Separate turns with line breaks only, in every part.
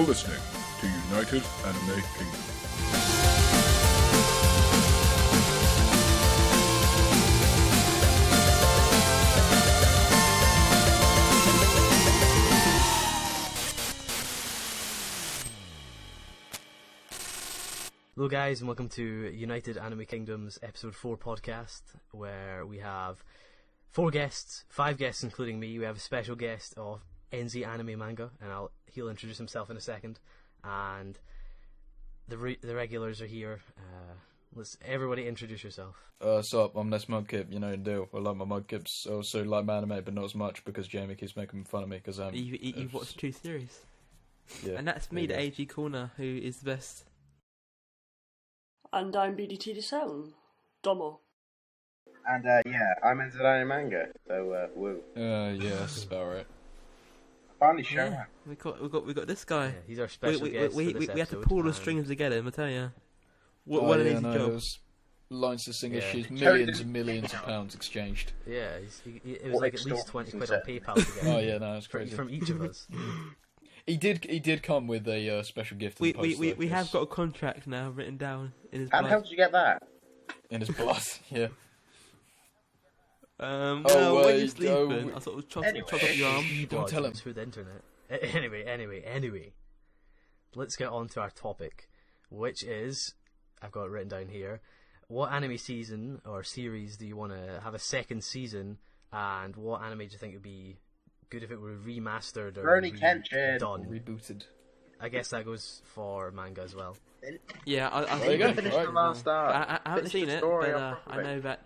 You're listening to United Anime Kingdom.
Hello guys, and welcome to United Anime Kingdom's episode 4 podcast, where we have 5 guests including me. We have a special guest of NZ Anime Manga, and he'll introduce himself in a second, and the regulars are here. Let's everybody introduce yourself.
Sup, I'm this Mudkip, you know the deal. I like my Mudkips, I also like my anime, but not as much because Jamie keeps making fun of me because
You've watched 2 series.
Yeah,
and that's me, the AG Corner, who is the best.
And I'm BDT7, Domo.
And I'm into anime manga, so woo.
yeah, that's about right.
Finally shown
Yeah, we got this guy.
Yeah, he's our special guest.
We had to pull the strings together, I tell you. What an easy job.
It was lines to sing issues,
Yeah.
millions and millions of pounds exchanged.
Yeah, it was like at least 20 quid on PayPal together.
Oh yeah, no, it's crazy.
From each of us.
He did come with a special gift. In the post,
We have got a contract now written down in his
How
blood.
the hell did you get that?
in his blood. Yeah.
When you're sleeping, I sort of chop up your arm.
Don't tell him.
Through the internet. Anyway. Let's get on to our topic, which is, I've got it written down here, what anime season or series do you want to have a second season, and what anime do you think would be good if it were remastered or
Rurouni Kenshin.
done?
Rebooted.
I guess that goes for manga as well.
Yeah, I
There you go.
Finish
Right.
the last arc.
I haven't
Finish
seen
the
it,
story
but
off
I
properly.
know that.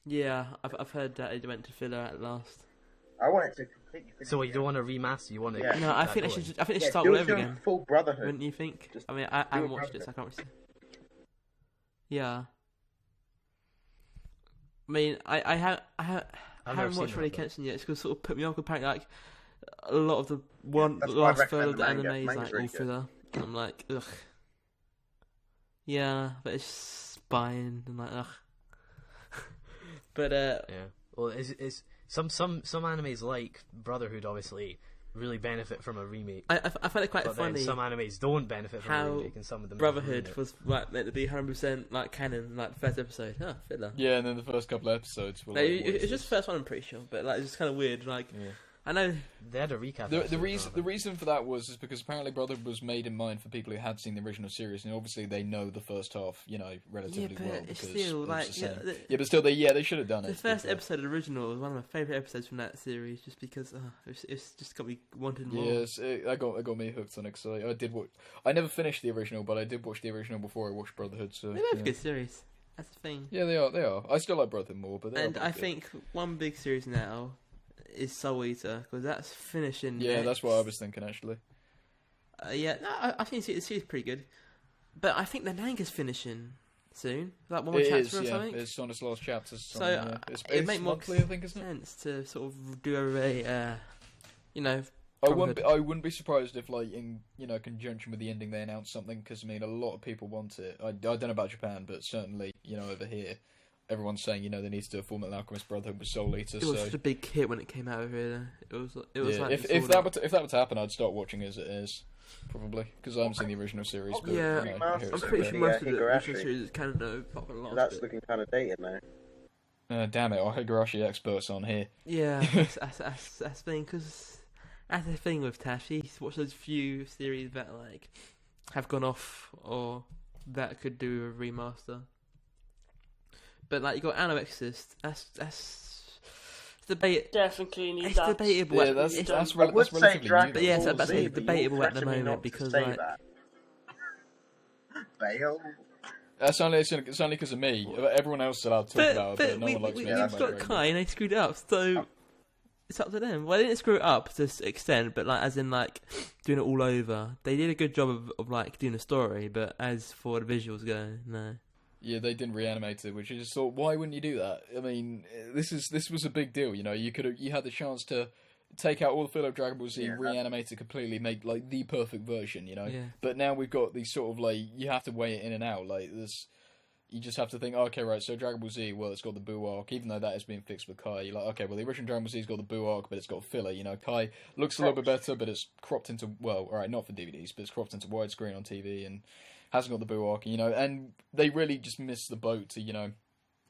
Yeah, I've heard that it went to filler at last.
I want it to completely finish.
So you don't want to remaster, you want to...
Yeah.
No, I
keep
think
that
they
going.
should. I think they should
Yeah,
start
do
all
it
over
to
again.
Full Brotherhood.
Wouldn't you think?
Just
I mean, I haven't
do a
watched it, so I can't really say. Yeah. I mean, I haven't
never
watched
seen
Rurouni
that, though.
Kenshin yet. It's gonna sort of put me off. Apparently, like a lot of the
that's why I
last third
recommend
of the
the manga.
anime is
Manga's
like
really
all
good.
filler. And I'm like, ugh. Yeah, but it's spying and like, ugh. But
Yeah. Well, it's some animes like Brotherhood obviously really benefit from a remake.
I find it quite
But
funny
then some animes don't benefit from a
how
remake, and some of them
Brotherhood
ruin it.
was like meant to be 100% like canon, like the first episode. Huh, filler.
Yeah, and then the first couple of episodes were
Like,
like,
it's just the first one, I'm pretty sure, but like it's just kind of weird. Like,
Yeah.
I know.
They had a recap.
The
episode,
reason for that was because apparently Brotherhood was made in mind for people who had seen the original series, and obviously they know the first half, you know, relatively
Yeah, but
well
it's
because
still,
it was
like,
the same.
yeah,
Yeah, but still, they should have done
The
it.
first episode of the original was one of my favourite episodes from that series, just because it's just got me wanting more.
Yes, that got me hooked on it. So I never finished the original, but I did watch the original before I watched Brotherhood. So
They're both
yeah.
good series. That's the thing.
Yeah, they are. I still like Brotherhood more, but they
And
are
I
both good.
think one big series now is Soul Eater, because that's finishing.
Yeah,
next.
that's what I was thinking actually.
Yeah, no, I think the series is pretty good, but I think the manga's finishing soon, like one more
It
chapter
is,
or
yeah.
something.
It's on its last chapter.
So
It's
it makes more
monthly, I think, isn't it?
sense to sort of do a, you know.
I
Brotherhood.
wouldn't be surprised if, like, in conjunction with the ending, they announced something because I mean, a lot of people want it. I don't know about Japan, but certainly, over here, everyone's saying they need to do a Full Metal Alchemist Brotherhood with Soul Eater.
It was
So
such a big hit when it came out over here. It was
yeah,
like
if that were to happen, I'd start watching as it is, probably because I haven't seen the original series. But,
Yeah,
I hear
I'm
it's
pretty
okay.
sure most of the
Higurashi.
original series is kind of proper lost.
That's
bit.
looking kind of dated now.
Damn it, our Higurashi experts on here.
Yeah, that's the thing, because that's the thing with Tash. He's watched those few series that like have gone off or that could do a remaster. But like you got Anno Exorcist, that's debate.
Definitely need
It's
that.
debatable.
Yeah,
at-
that's
it's-
that's,
I
rel-
would
that's
say
relatively
Dragon
new.
But yeah,
Ball
so that's
Z, but
debatable
you're
at the
pressuring me
moment
not to
because,
say
like-
that. Bale.
It's only because of me. Everyone else is allowed to talk about it, but no one likes
we've
me talking
got
about
Kai and they screwed it up, so it's up to them. Well, they didn't screw it up to this extent, but like as in like doing it all over. They did a good job of like doing a story, but as for the visuals go, no.
Yeah, they didn't reanimate it, which is just thought, why wouldn't you do that? I mean, this was a big deal. You had the chance to take out all the filler of Dragon Ball Z,
Yeah.
reanimate it completely, make like the perfect version.
Yeah.
But now we've got these sort of like you have to weigh it in and out. Like you just have to think, okay, right, so Dragon Ball Z, well, it's got the Buu arc, even though that is being fixed with Kai. You're like, okay, well, the original Dragon Ball Z's got the Buu arc, but it's got filler. Kai looks a little bit better, but it's cropped into, well, alright, not for DVDs, but it's cropped into widescreen on TV and hasn't got the Buu arc, and they really just missed the boat to,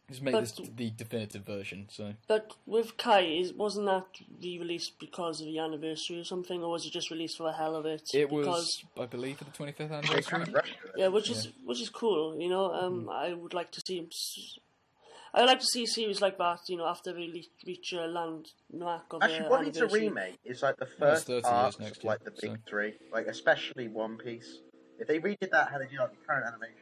just make this the definitive version. So,
but with Kai, wasn't that re-released because of the anniversary or something, or was it just released for the hell of it?
It was, I believe, for the 25th anniversary.
Yeah, which is cool. I would like to see. I would like to see a series like that. After they reach a landmark of
Actually, what needs a
anniversary.
remake is like the first
30 years
arcs,
next year,
like the big three, like especially One Piece. If they redid that, how they do like the current animation.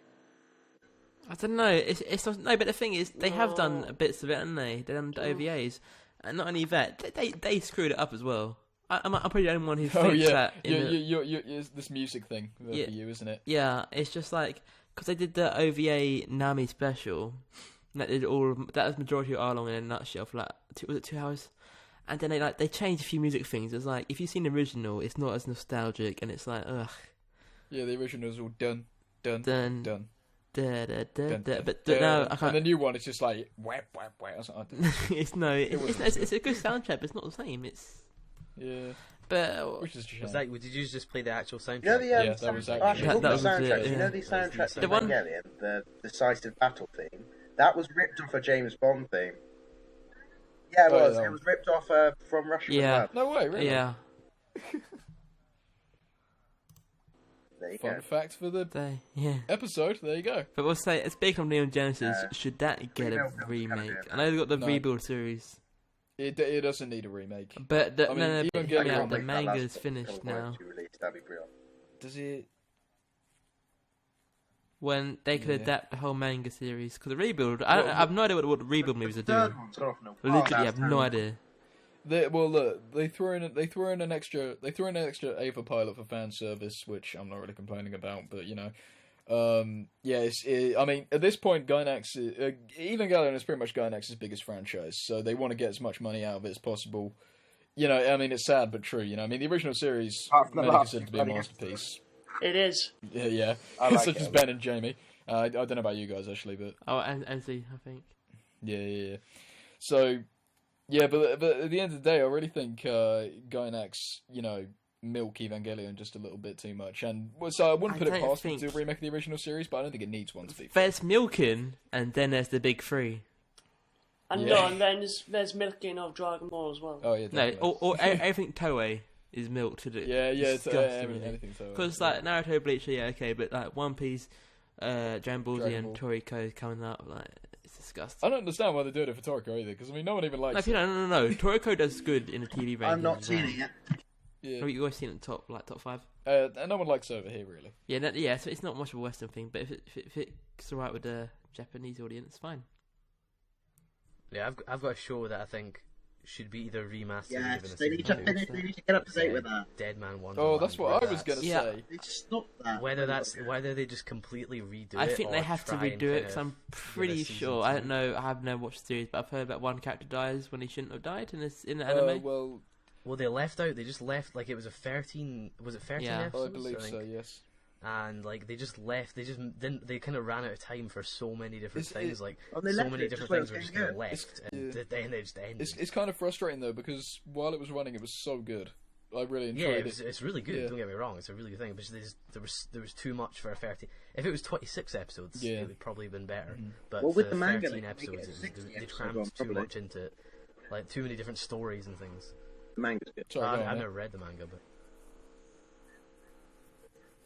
I don't know. It's not, no, but the thing is, they have done bits of it, haven't they? They've done the OVAs, and not only that, they screwed it up as well. I'm probably the only one who thinks that.
It's this music thing for you, isn't it?
Yeah, it's just like because they did the OVA Nami special. That was majority of Arlong in a nutshell for like was it 2 hours? And then they changed a few music things. It's like if you've seen the original, it's not as nostalgic, and it's like ugh.
Yeah, the original's all done.
But now I can't.
And the new one, it's just like whap.
It's a good soundtrack, but it's not the same. It's but
which is a shame.
Did you just play the actual soundtrack?
That was actually
the soundtracks.
yeah.
You know these soundtracks
The
of
one-
Evangelion, the decisive battle theme. That was ripped off a James Bond theme. Yeah, it was. It was ripped off from Russia.
Yeah.
With Love.
No way, really.
Yeah.
There you
Fun
go.
fact for the
Yeah.
episode. There you go.
But we'll say, speaking of Neon Genesis, should that get a
Rebuild films
remake?
coming in.
I know they've got the
No.
Rebuild series,
It doesn't need a remake.
but the,
I mean,
no,
even
but,
Gillian
yeah,
won't
the
Make that
manga's
last
finished
film
now.
to release, that'd be brilliant.
Does it?
When they could
Yeah.
adapt the whole manga series, because the Rebuild, I have no idea what the Rebuild movies are
Third
doing.
one's gone off in a while.
Literally, I
That's
have no
terrible.
idea.
Look, they threw in an extra Ava pilot for fan service, which I'm not really complaining about, but I mean, at this point, Gainax, Evangelion is pretty much Gainax's biggest franchise, so they want to get as much money out of it as possible. I mean, it's sad but true. I mean, the original series
Apart from the
many
last
considered to be a
20
masterpiece.
It is.
Yeah.
I like
Such
it.
as Ben and Jamie. I don't know about you guys actually, but
Oh, and NC, I think.
yeah. So, yeah, but at the end of the day, I really think Gainax, milk Evangelion just a little bit too much, and so I wouldn't
I
put it
don't
past them
think-
to remake the original series, but I don't think it needs one to be.
There's milking, and then there's the big three.
And
Yeah.
and then there's milking of Dragon Ball as well.
Oh yeah,
No,
definitely.
or everything Toei is milked to do.
yeah, it's
disgusting.
anything so.
Because like Naruto, Bleach, yeah, okay, but like One Piece, Dragon Ball Z,
Dragon
and
Ball.
Toriko coming up, like it's disgusting.
I don't understand why they're doing it for Toriko either, because I mean, no one even likes it.
No. Toriko does good in the TV rankings.
I've not
as
seen
well.
it yet.
Yeah,
Oh, you always seen it in top five.
and no one likes it over here really.
Yeah, so it's not much of a Western thing, but if it's alright with the Japanese audience, it's fine.
Yeah, I've got a show that I think should be either remastered. or
Yes,
given a
they need to
season two.
finish. They need to get up to date with that.
Dead Man Wonderland.
Oh, that's what I was
That's-
gonna
Yeah.
say.
They just stop that.
Whether they just completely redo it.
I think they
or
have to
try and
redo it
kind
because
of
I'm pretty
season
sure. I don't
two.
know. I have never watched the series, but I've heard that one character dies when he shouldn't have died in the anime.
Well,
Well, they just left like it was a 13. Was it 13
Yeah.
episodes?
I believe
think?
so. Yes.
And like they just left. They just didn't. They kind of ran out of time for so many different
It's-
things. Like
Oh, they
so
left
many
it
different
just where
things
it
were
was
just kind of
getting
left,
It's-
and
yeah.
then they just ended.
It's kind of frustrating though because while it was running, it was so good. I really
Yeah,
enjoyed it.
it's really good.
Yeah.
Don't get me wrong, it's a really good thing. But there was too much for a 13. If it was 26 episodes,
Yeah.
it would probably have been better.
Mhm.
But
Well, with
for
the manga,
13
they make it
episodes,
60
they
episode
crammed
one,
too
probably.
much into it. Like too many different stories and things.
The manga's good.
Sorry, go on,
I've
yeah.
never read the manga, but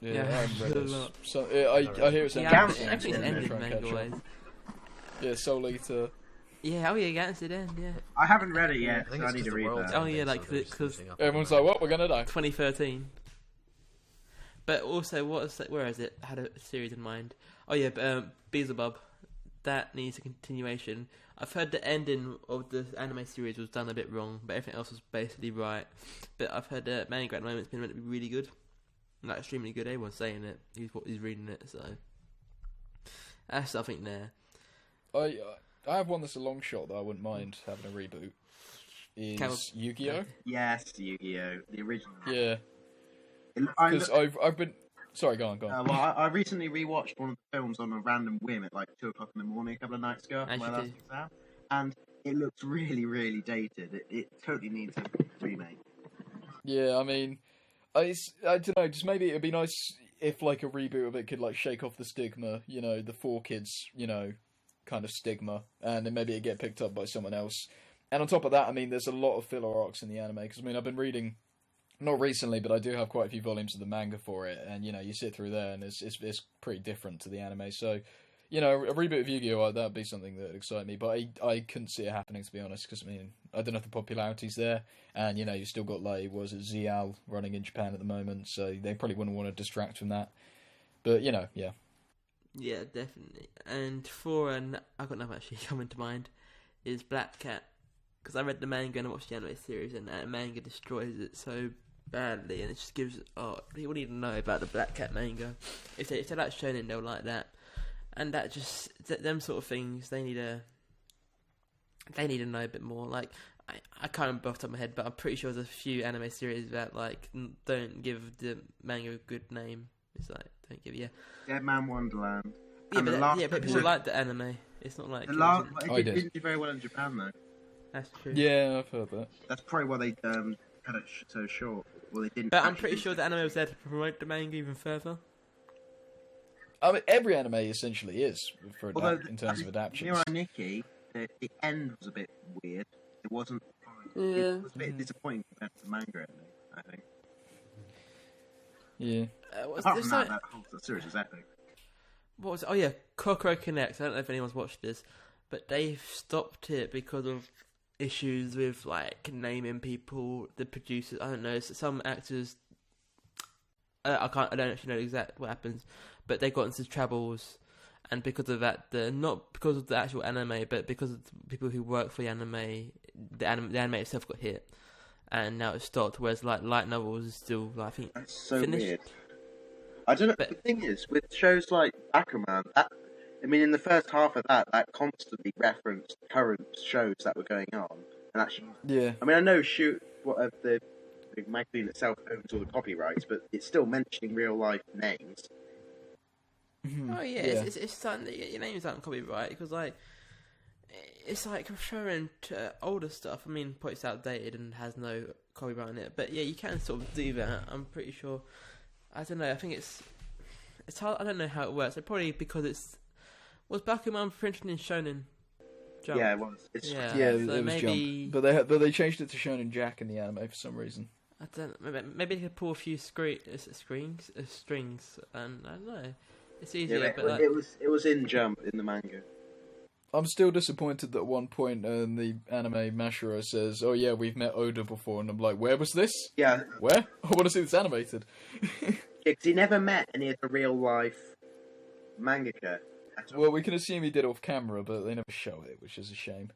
Yeah,
Yeah,
I haven't read
a
this.
lot.
So I hear it's
Yeah,
ended.
I think it's
so I'm gonna
ended
try and
manga
catch up.
wise.
Yeah, Soul Eater.
Yeah, oh yeah, Gantz did end. Yeah,
I haven't read it
I
yet,
think
so I
it's
need
just
to
the
read
world.
that.
Oh, yeah, like,
they're just
'cause
finishing up on
Everyone's
that.
like, "What? We're gonna die."
2013. But also, where is it? I had a series in mind. Oh yeah, Beelzebub. That needs a continuation. I've heard the ending of the anime series was done a bit wrong, but everything else was basically right. But I've heard the manga at the moment has been meant to be really good, like extremely good. Everyone's saying it. He's reading it, so that's something there.
I have one that's a long shot that I wouldn't mind having a reboot.
Cal-
Is Yu-Gi-Oh?
Yes, Yu-Gi-Oh, the original.
Yeah,
I
because I've been Sorry, go on, go on.
Well, I recently rewatched one of the films on a random whim at like 2 o'clock in the morning a couple of nights ago after
As
my
you
last
do.
exam, and it looks really, really dated. It totally needs a remake.
Yeah, I mean, I don't know. Just maybe it'd be nice if like a reboot of it could like shake off the stigma, the 4Kids, kind of stigma, and then maybe it get picked up by someone else. And on top of that, I mean, there's a lot of filler arcs in the anime because I mean, I've been reading. Not recently, but I do have quite a few volumes of the manga for it, and you sit through there, and it's pretty different to the anime. So, a reboot of Yu-Gi-Oh! That'd be something that would excite me, but I couldn't see it happening, to be honest, because I mean, I don't know if the popularity's there, and you still got like ZL running in Japan at the moment, so they probably wouldn't want to distract from that. But yeah.
Yeah, definitely. And I've got nothing actually coming to mind, is Black Cat, because I read the manga and I watched the anime series, and that manga destroys it so badly, and it just gives people need to know about the Black Cat manga. If they like shonen, they'll like that, and that just them sort of things they need to know a bit more. Like I can't remember off the top of my head, but I'm pretty sure there's a few anime series that like don't give the manga a good name. It's like don't give
Dead Man Wonderland.
But people like the anime. It's not like
it didn't do very well in Japan though.
That's true.
Yeah, I've heard that.
That's probably why they cut it so short. Well, they didn't.
But I'm pretty sure the anime was there to promote the manga even further.
I mean, every anime essentially is in terms of
Nero
adaptations.
Nikki, the end was a bit weird. It wasn't.
Yeah.
It was a bit disappointing compared to the manga ending, I think.
Yeah.
Apart from that whole series is epic.
What was it? Oh yeah, Kokoro Connect. I don't know if anyone's watched this, but they've stopped it because of issues with like naming people, the producers. I don't know. Some actors. I don't actually know exactly what happens, but they got into troubles, and because of that, not because of the actual anime, but because of the people who work for the anime, the anime itself got hit, and now it's stopped. Whereas like light novels is still, I think,
That's so
finished.
weird. I don't know.
But
the thing is, with shows like Bakuman, in the first half of that constantly referenced current shows that were going on, and actually,
Yeah.
I mean, I know the magazine itself owns all the copyrights, but it's still mentioning real life names.
Oh yeah, it's something that your name's not copyright because like it's like referring to older stuff. I mean, it's outdated and has no copyright on it, but yeah, you can sort of do that. I'm pretty sure. I don't know. I think it's hard. I don't know how it works. Probably because was Bakuman printed in Shonen Jump?
Yeah, it was.
Yeah,
so
it was
maybe.
Jump. But they changed it to Shonen Jack in the anime for some reason.
I don't. Maybe they could pull a few strings, and I don't know. It's easier,
Yeah,
but like,
it was in Jump in the manga.
I'm still disappointed that at one point in the anime, Mashiro says, "Oh yeah, we've met Oda before," and I'm like, "Where was this?
Yeah,
Where? I want to see this animated."
because he never met any of the real life mangaka.
Well, we can assume he did off camera, but they never show it, which is a shame.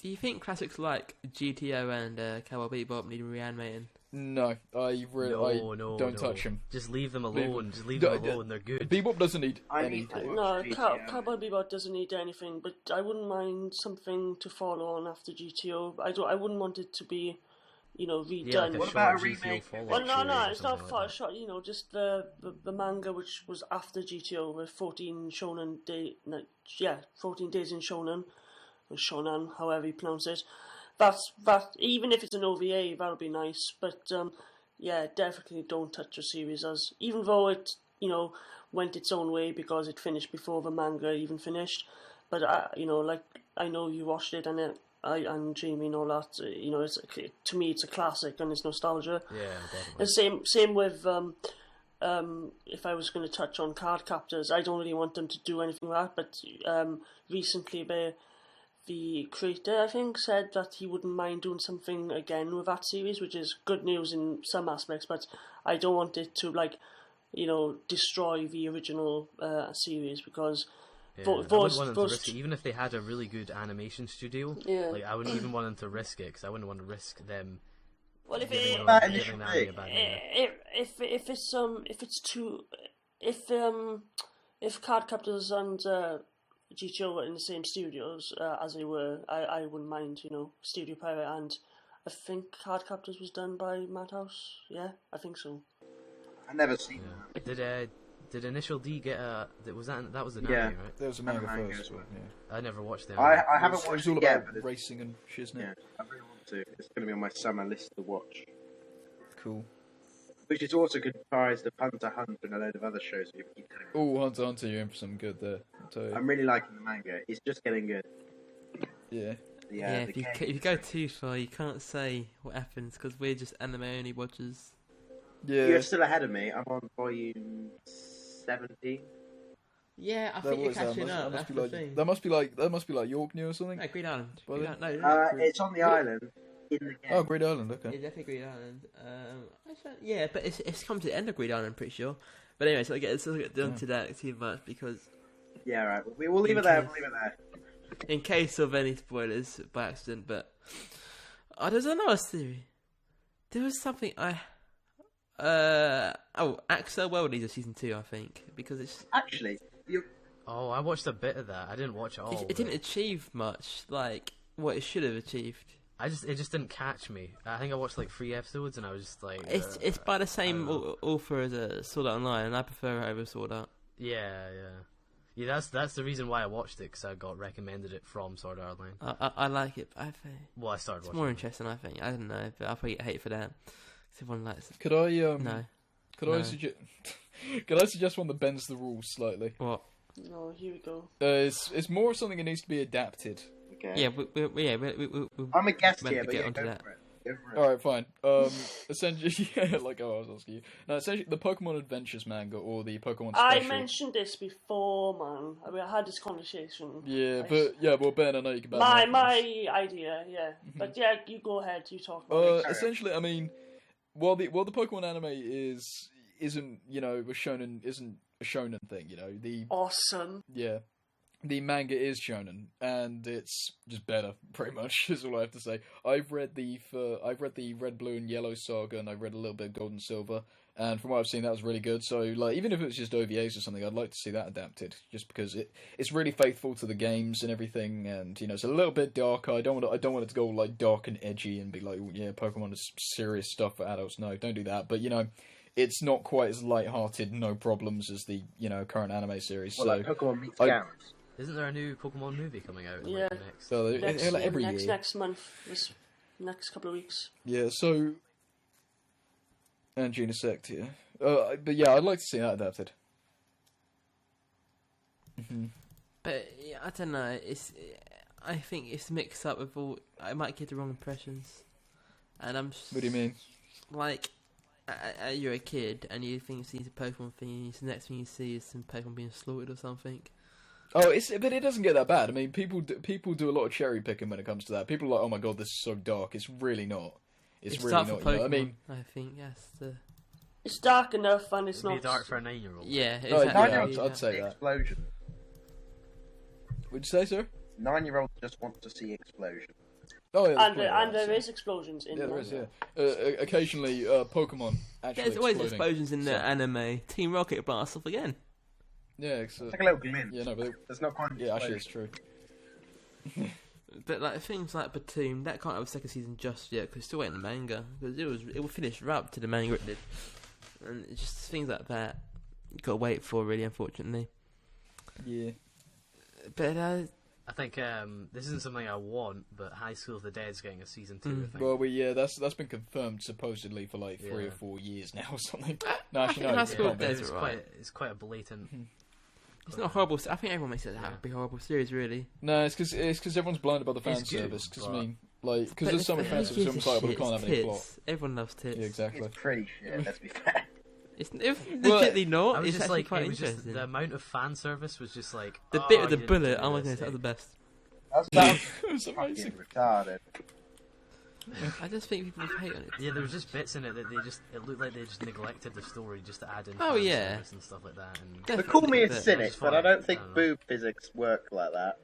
do you think classics like G.T.O and Cowboy Bebop need reanimating?
No, I don't touch him.
Just leave them
Leave
alone.
them.
Just leave
No,
them alone. They're good.
Bebop doesn't need
I
any.
need to watch
No,
G.T.O.
Cowboy Bebop doesn't need anything, but I wouldn't mind something to follow on after G.T.O. I wouldn't want it to be, redone.
Yeah, like a
What
short
about a
GTO
remake?
follow-up
Well, no,
series or
it's not
something
far
like
shot. Just the manga which was after GTO with 14 Shonen day. No, 14 days in Shonen, or Shonan, however you pronounce it. That even if it's an OVA, that'll be nice. But definitely don't touch the series, as even though it went its own way because it finished before the manga even finished. But I know you watched it and Jamie and all that. To me it's a classic and it's nostalgia.
that. Yeah, definitely.
And same with if I was going to touch on card captors, I don't really want them to do anything like that. But recently the creator, I think, said that he wouldn't mind doing something again with that series, which is good news in some aspects, but I don't want it to, destroy the original series because
Yeah, I wouldn't want them to risk it, even if they had a really good animation studio.
Yeah.
Like I wouldn't even want them to risk it because I wouldn't want to risk them.
Well, if
giving
it,
one-
That
giving
initially-
Nami a bad name.
if Card Captors and GTO were in the same studios as they were, I wouldn't mind, Studio Pirate, and I think Card Captors was done by Madhouse. Yeah, I think so.
I've never seen
Did Initial D get a? That was an
Yeah.
anime, right?
There was a manga
Manga
first.
as well.
Yeah.
I never watched them.
I
It
haven't
was
watched
all
it yet,
about
but it's,
racing and shiznit.
yeah, I really want to. It's going to be on my summer list to watch.
Cool.
Which is also comprised of Hunter x Hunter and a load of other shows. You keep telling me.
Oh, Hunter x Hunter, you're in for some good there. I'll tell you.
I'm really liking the manga. It's just getting good.
Yeah.
Yeah,
The
if you
game-
if you go too far, you can't say what happens because we're just anime only watchers.
Yeah.
You're still ahead of me. I'm on volume 17.
Yeah, I
That
think you're
was- that
catching
must-
up.
that
That's
must be
the
like
thing.
that must be like York New or something.
No, Green Island.
Well,
Green Island. No,
It's on the island in the game.
Oh, Great Island.
yeah,
Okay.
definitely Green Island. Yeah, but it's come to the end of Green Island, I'm pretty sure. But anyway, so let's not get done
Yeah.
to that too much because
Yeah, right. We'll leave it there. We'll leave it there.
in case of any spoilers by accident, but there's another theory. There was something Axel World needs a season 2, I think, because
Actually,
Oh, I watched a bit of that. I didn't watch it all.
it didn't achieve much like what it should have achieved.
It just didn't catch me. I think I watched like 3 episodes and I was just like.
It's by the same
I don't
author as Sword Art Online, and I prefer it over Sword Art.
Yeah. That's the reason why I watched it, because I got recommended it from Sword Art Online.
I like it, but I think
Well, I started
it's
watching
more
it.
interesting. I think I don't know, but I'll probably get hate for that. 'Cause everyone likes it.
Could I
No,
Could I
No.
suggest? Could I suggest one that bends the rules slightly?
what?
No, here we go.
It's more something that needs to be adapted.
okay.
Yeah, we
I'm a guest
meant
here,
to
but
get
yeah,
onto
go
that.
for it. Go for it.
All right, fine. Essentially, yeah, like I was asking you. No, essentially, the Pokemon Adventures manga or the Pokemon
I
Special.
mentioned this before, man. I mean, I had this conversation.
Yeah,
Nice.
but yeah, well, Ben, I know you can back
my
me up on this.
my idea, yeah. But yeah, you go ahead. You talk about it.
Essentially, I mean, while the Pokemon anime isn't a shonen thing,
Awesome.
the manga is shonen, and it's just better, pretty much, is all I have to say. I've read the Red, Blue, and Yellow saga, and I've read a little bit of Gold and Silver, and from what I've seen, that was really good. So, like, even if it was just OVAs or something, I'd like to see that adapted, just because it's really faithful to the games and everything, and it's a little bit darker. I don't want it to go like dark and edgy and be like, oh, yeah, Pokemon is serious stuff for adults. No, don't do that. But it's not quite as light-hearted, no problems as the current anime series.
Well,
so
like Pokemon meets
I-
Gams.
Isn't there a new Pokemon movie coming out?
Yeah.
Next.
so every year.
Next month, this next couple of weeks.
Yeah, so and Gina Sect, yeah. But yeah, I'd like to see that adapted.
But yeah, I don't know. I think it's mixed up with all. I might get the wrong impressions, and I'm just
What do you mean?
like, you're a kid and you think you see a Pokemon thing, and the next thing you see is some Pokemon being slaughtered or something.
Oh, but it doesn't get that bad. I mean, people do a lot of cherry picking when it comes to that. People are like, oh my god, this is so dark. It's really not. It's really
dark
not.
for
You know? I
Pokemon,
mean,
I think yes.
It's dark enough, and it's
It'd be
not
dark for a 9-year-old.
Yeah,
oh,
exactly.
yeah, I'd say that.
Explosion.
Would you say, sir?
9-year-olds just want to see explosion.
Oh, yeah, there's
And
plenty of
and
that,
there
so-
is explosions in
Yeah, there
them.
is. Yeah. Occasionally, Pokemon actually
There's always
exploding.
explosions in the
So-
anime. Team Rocket blasts off again.
Yeah,
It's like a little glint.
yeah, no, but
There's not quite.
yeah, actually, it's true.
But like things like Batum, that can't have a second season just yet because it's still waiting the manga because it will finish right up to the manga it did, and it's just things like that you got to wait for really, unfortunately.
Yeah.
But
I think this isn't something I want, but High School of the Dead's getting a season 2. I think.
Well, that's been confirmed supposedly for like 3
Yeah.
or 4 years now or something. No, actually,
think
no,
High
it
School
can't
of
be.
Dead's
it's
alright.
quite a blatant.
it's not a horrible. I think everyone makes it out to be a horrible series, really.
No, it's because everyone's blinded by the fan
It's good,
service. Because I
but-
mean, like, because
But
there's so much
who
fan service,
gives
everyone's
a
like, well, we
shit?
can't have
It's
any plot.
tits. Everyone loves tits.
Yeah, exactly.
It's pretty shit, let's be fair.
It's legitimately
I
not.
was
It's
just
actually
like,
quite
it was just
interesting.
the amount of fan service was just like
The bit
"Oh,
with the
you didn't
bullet.
do
Oh my
this,"
goodness, that was the best.
That's
It was
fucking
amazing.
retarded.
I just think people hate on it.
Yeah, there was just bits in it that it looked like they just neglected the story just to add in
Oh,
fan
yeah.
service and stuff like that. And
They call me a
Definitely,
cynic,
It's
but I
fine.
don't think
I don't know.
boob physics work like that.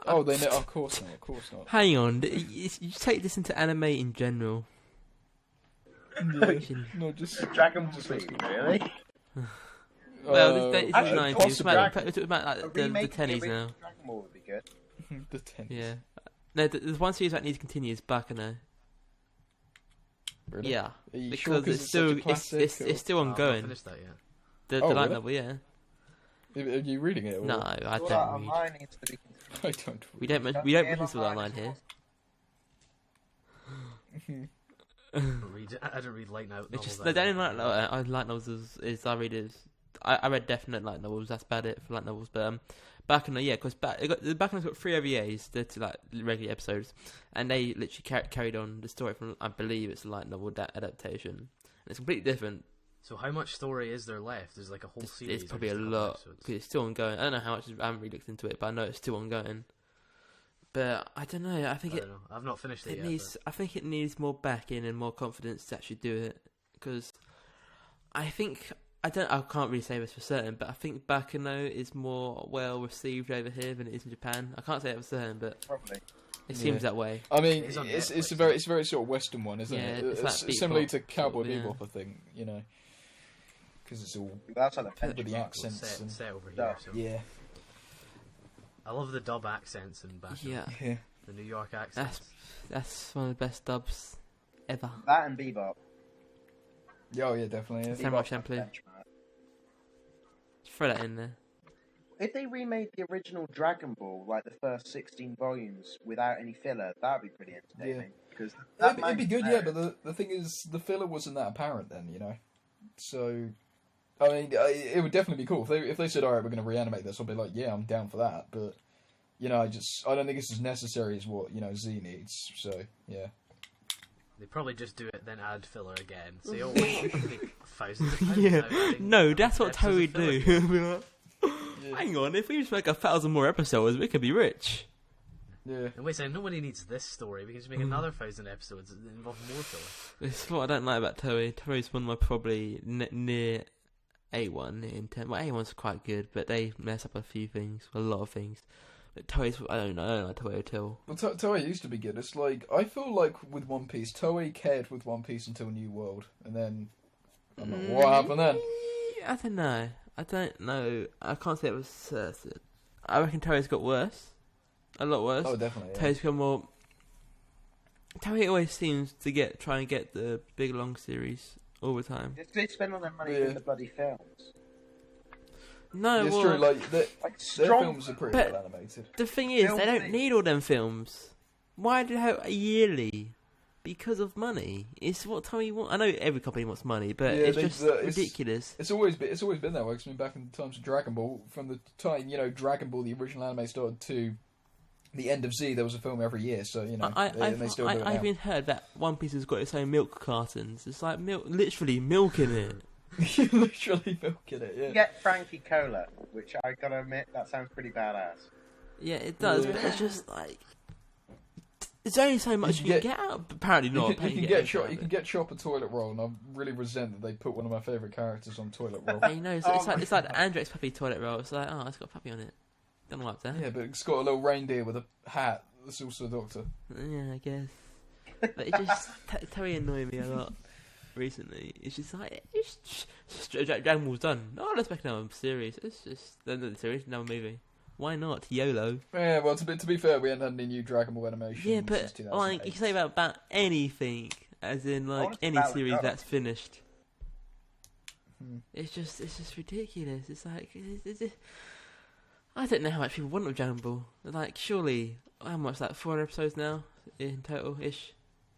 Oh, they know. Of course not. Of course not.
Hang on, you take this into anime in general. Actually-
No, just.
Dragon Ball
just
Z,
asking.
really?
Well, this is
actually,
90s.
possibly.
We're talking about
A
like, the
remake of the
tennies
original
now.
Dragon Ball would be good.
The tennis.
Yeah. No, there's one series that needs to continue is Baccano.
Really?
Yeah,
Are you
because
sure
it's
such
still
a classic,
it's
or-
still
I've not
ongoing.
finished that yet.
The
Oh,
light
really?
novel, yeah.
Are you reading it? Or...
No, I
Sword
don't
Art
read.
Online needs to be
I don't.
We don't
Don't
mention
give
Sword
up
Online here.
I don't read light novels.
It's just the only light novels is I read I read definite light novels. That's about it for light novels. But back in because back in got 3 OVAs, they're to like regular episodes, and they literally carried on the story from I believe it's a light novel adaptation, and it's completely different.
So how much story is there left? There's like a whole series.
It's probably
or
a
just couple
lot
episodes?
because it's still ongoing. I don't know how much. I haven't really looked into it, but I know it's still ongoing. But I don't know. I think
I don't know. I've not finished it yet.
needs. I think it needs more backing and more confidence to actually do it. Because I think I can't really say this for certain, but I think Bakano is more well received over here than it is in Japan. I can't say it for certain, but
probably.
it seems that way.
I mean,
It's on
it's
Netflix,
a very sort of Western one, isn't
Yeah,
it?
it's like
similarly
Bebop,
to Cowboy
sort of, yeah.
Bebop, I think. You know, because it's all
That's like the
with the
benchmark.
accents and
set over here.
Yeah.
So
yeah,
I love the dub accents and back.
Yeah,
yeah.
The New York accents.
that's one of the best dubs ever.
That and Bebop.
Oh yeah, definitely. Yeah.
Samurai
Bebop's like the
Champloo.
benchmark.
Throw that in there.
If they remade the original Dragon Ball, like the first 16 volumes, without any filler, that would be pretty entertaining. Because
It'd be good, yeah. But the thing is, the filler wasn't that apparent then, you know. So, I mean, it would definitely be cool if they said, "All right, we're going to reanimate this." I'll be like, "Yeah, I'm down for that." But you know, I don't think it's as necessary as what Z needs. So yeah.
They probably just do it, then add filler again. Say, oh, wait, thousands of pounds
Yeah,
now adding
no, that's what
episodes
Toei
of filler.
do. Be like, hang on, if we just make 1,000 more episodes, we could be rich.
Yeah.
And wait a second, nobody needs this story. We can just make another 1,000 episodes that involve more filler.
It's what I don't like about Toei. Toei's one of my probably near A1 in 10. Well, A1's quite good, but they mess up a few things, a lot of things. But Toei's, I don't like Toei at all.
Well, Toei used to be good. It's like I feel like with One Piece, Toei cared with One Piece until New World, and then I don't know what happened then.
I don't know. I don't know. I can't say it was certain. I reckon Toei's got worse. A lot worse.
Oh, definitely. Yeah.
Toei's got more. Toei always seems to try and get the big long series all the time.
They spend all their money
Yeah.
in the bloody films.
No,
It's
well,
true. Like their
Strong.
films are pretty
But-
well animated.
the thing is, they don't
Filming.
need all them films. Why do they have a yearly? Because of money. It's what Toei want. I know every company wants money, but
Yeah,
it's
they-
just
it's-
ridiculous.
It's always been that way. 'Cause I mean, back in the times of Dragon Ball, from the time Dragon Ball, the original anime started to the end of Z, there was a film every year. So they still do it now.
I've even heard that One Piece has got its own milk cartons. It's like literally milking it.
You're literally milking it.
You
Yeah.
get Frankie Cola, which I gotta admit, that sounds pretty badass.
Yeah, it does,
Yeah.
but it's just like there's only so much
You
you
can
can get out. Apparently
You
not.
can,
Apparently
get
anything
Chop.
out
You
of
can
it.
get Chop a toilet roll, and I really resent that they put one of my favourite characters on toilet roll.
And, it's
Oh
like
my
it's like the Andrex puppy toilet roll. It's like, oh, it's got a puppy on it. Don't like that.
Yeah, but it's got a little reindeer with a hat. That's also a doctor.
Yeah, I guess. But it just Toei annoyed me a lot recently. It's just like Dragon Ball's done. Oh, let's make another series. It's just another series, another movie. Why not? YOLO.
Yeah, well, to be fair, we haven't had any new Dragon Ball animation.
Yeah,
since
but
2008.
like you can say about anything, as in like
Honestly,
any
that would
series
go.
that's finished.
Hmm.
It's just ridiculous. It's like I don't know how much people want of Dragon Ball. Like surely how much, like 400 episodes now in total ish,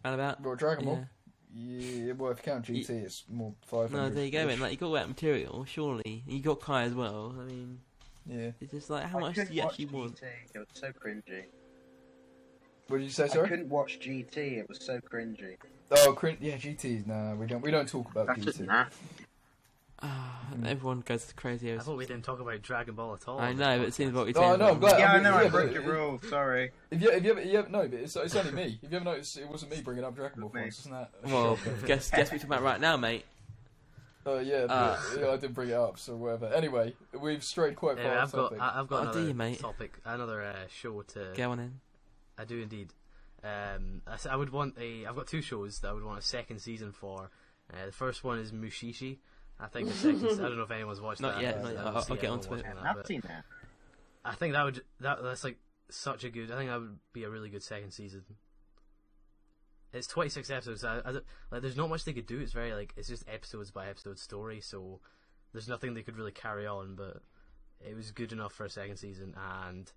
round about.
Well, Dragon Ball.
Yeah.
Yeah, well, if you count GT, it's more 500.
No, there you go. Then like you got that material. Surely you got Kai as well. I mean,
Yeah.
it's just like how
I
much do
couldn't
you
watch
actually want?
GT. It was so cringy.
What did you say,
I
sorry?
couldn't watch GT. It was so cringy.
Oh, yeah, GT. Nah, we don't talk about
That's just
GT.
nasty.
Everyone goes crazy.
I thought we didn't talk about Dragon Ball at all.
I
on
know,
this
but it seems
podcast.
what we
Oh, no, I'm glad.
Yeah, I know. I
but
broke your rules. Sorry.
If you ever, no, but it's only me. If you ever noticed, it wasn't me bringing up Dragon Ball
Me.
points, isn't that?
Well, guess what you're talking about right now, mate.
Yeah, but, yeah, I didn't bring it up, so whatever. Anyway, we've strayed quite far
Anyway,
off topic.
I've got
Oh, do
another
you, mate?
topic, another show to.
Go on in.
I do indeed. I would want I've got two shows that I would want a second season for. The first one is Mushishi. I think the second. I don't know if anyone's watched
Not
that.
yet,
I
not yet.
don't
I'll
see
get
anyone
onto it.
watching that,
I've
but
seen that.
I think that's like such a good. I think that would be a really good second season. it's 26 episodes. Like, there's not much they could do. It's very like it's just episodes by episode story. So there's nothing they could really carry on. But it was good enough for a second season. And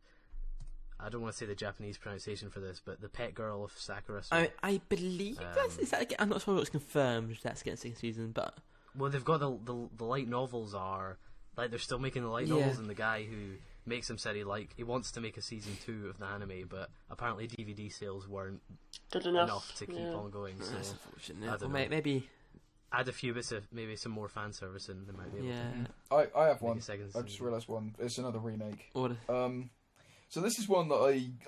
I don't want to say the Japanese pronunciation for this, but the pet girl of Sakura.
I believe is that. I'm not sure what's confirmed. That's getting second season, but
well, they've got the light novels are like they're still making the light novels, and the guy who makes them said he wants to make a season 2 of the anime, but apparently DVD sales weren't
Good
enough to keep on going. So
that's unfortunate.
I don't
Or
know.
Maybe
add a few bits of maybe some more fan service, and they might be able
I have
to
one.
make a second
I just
season.
realised one. It's another remake.
or
So this is one that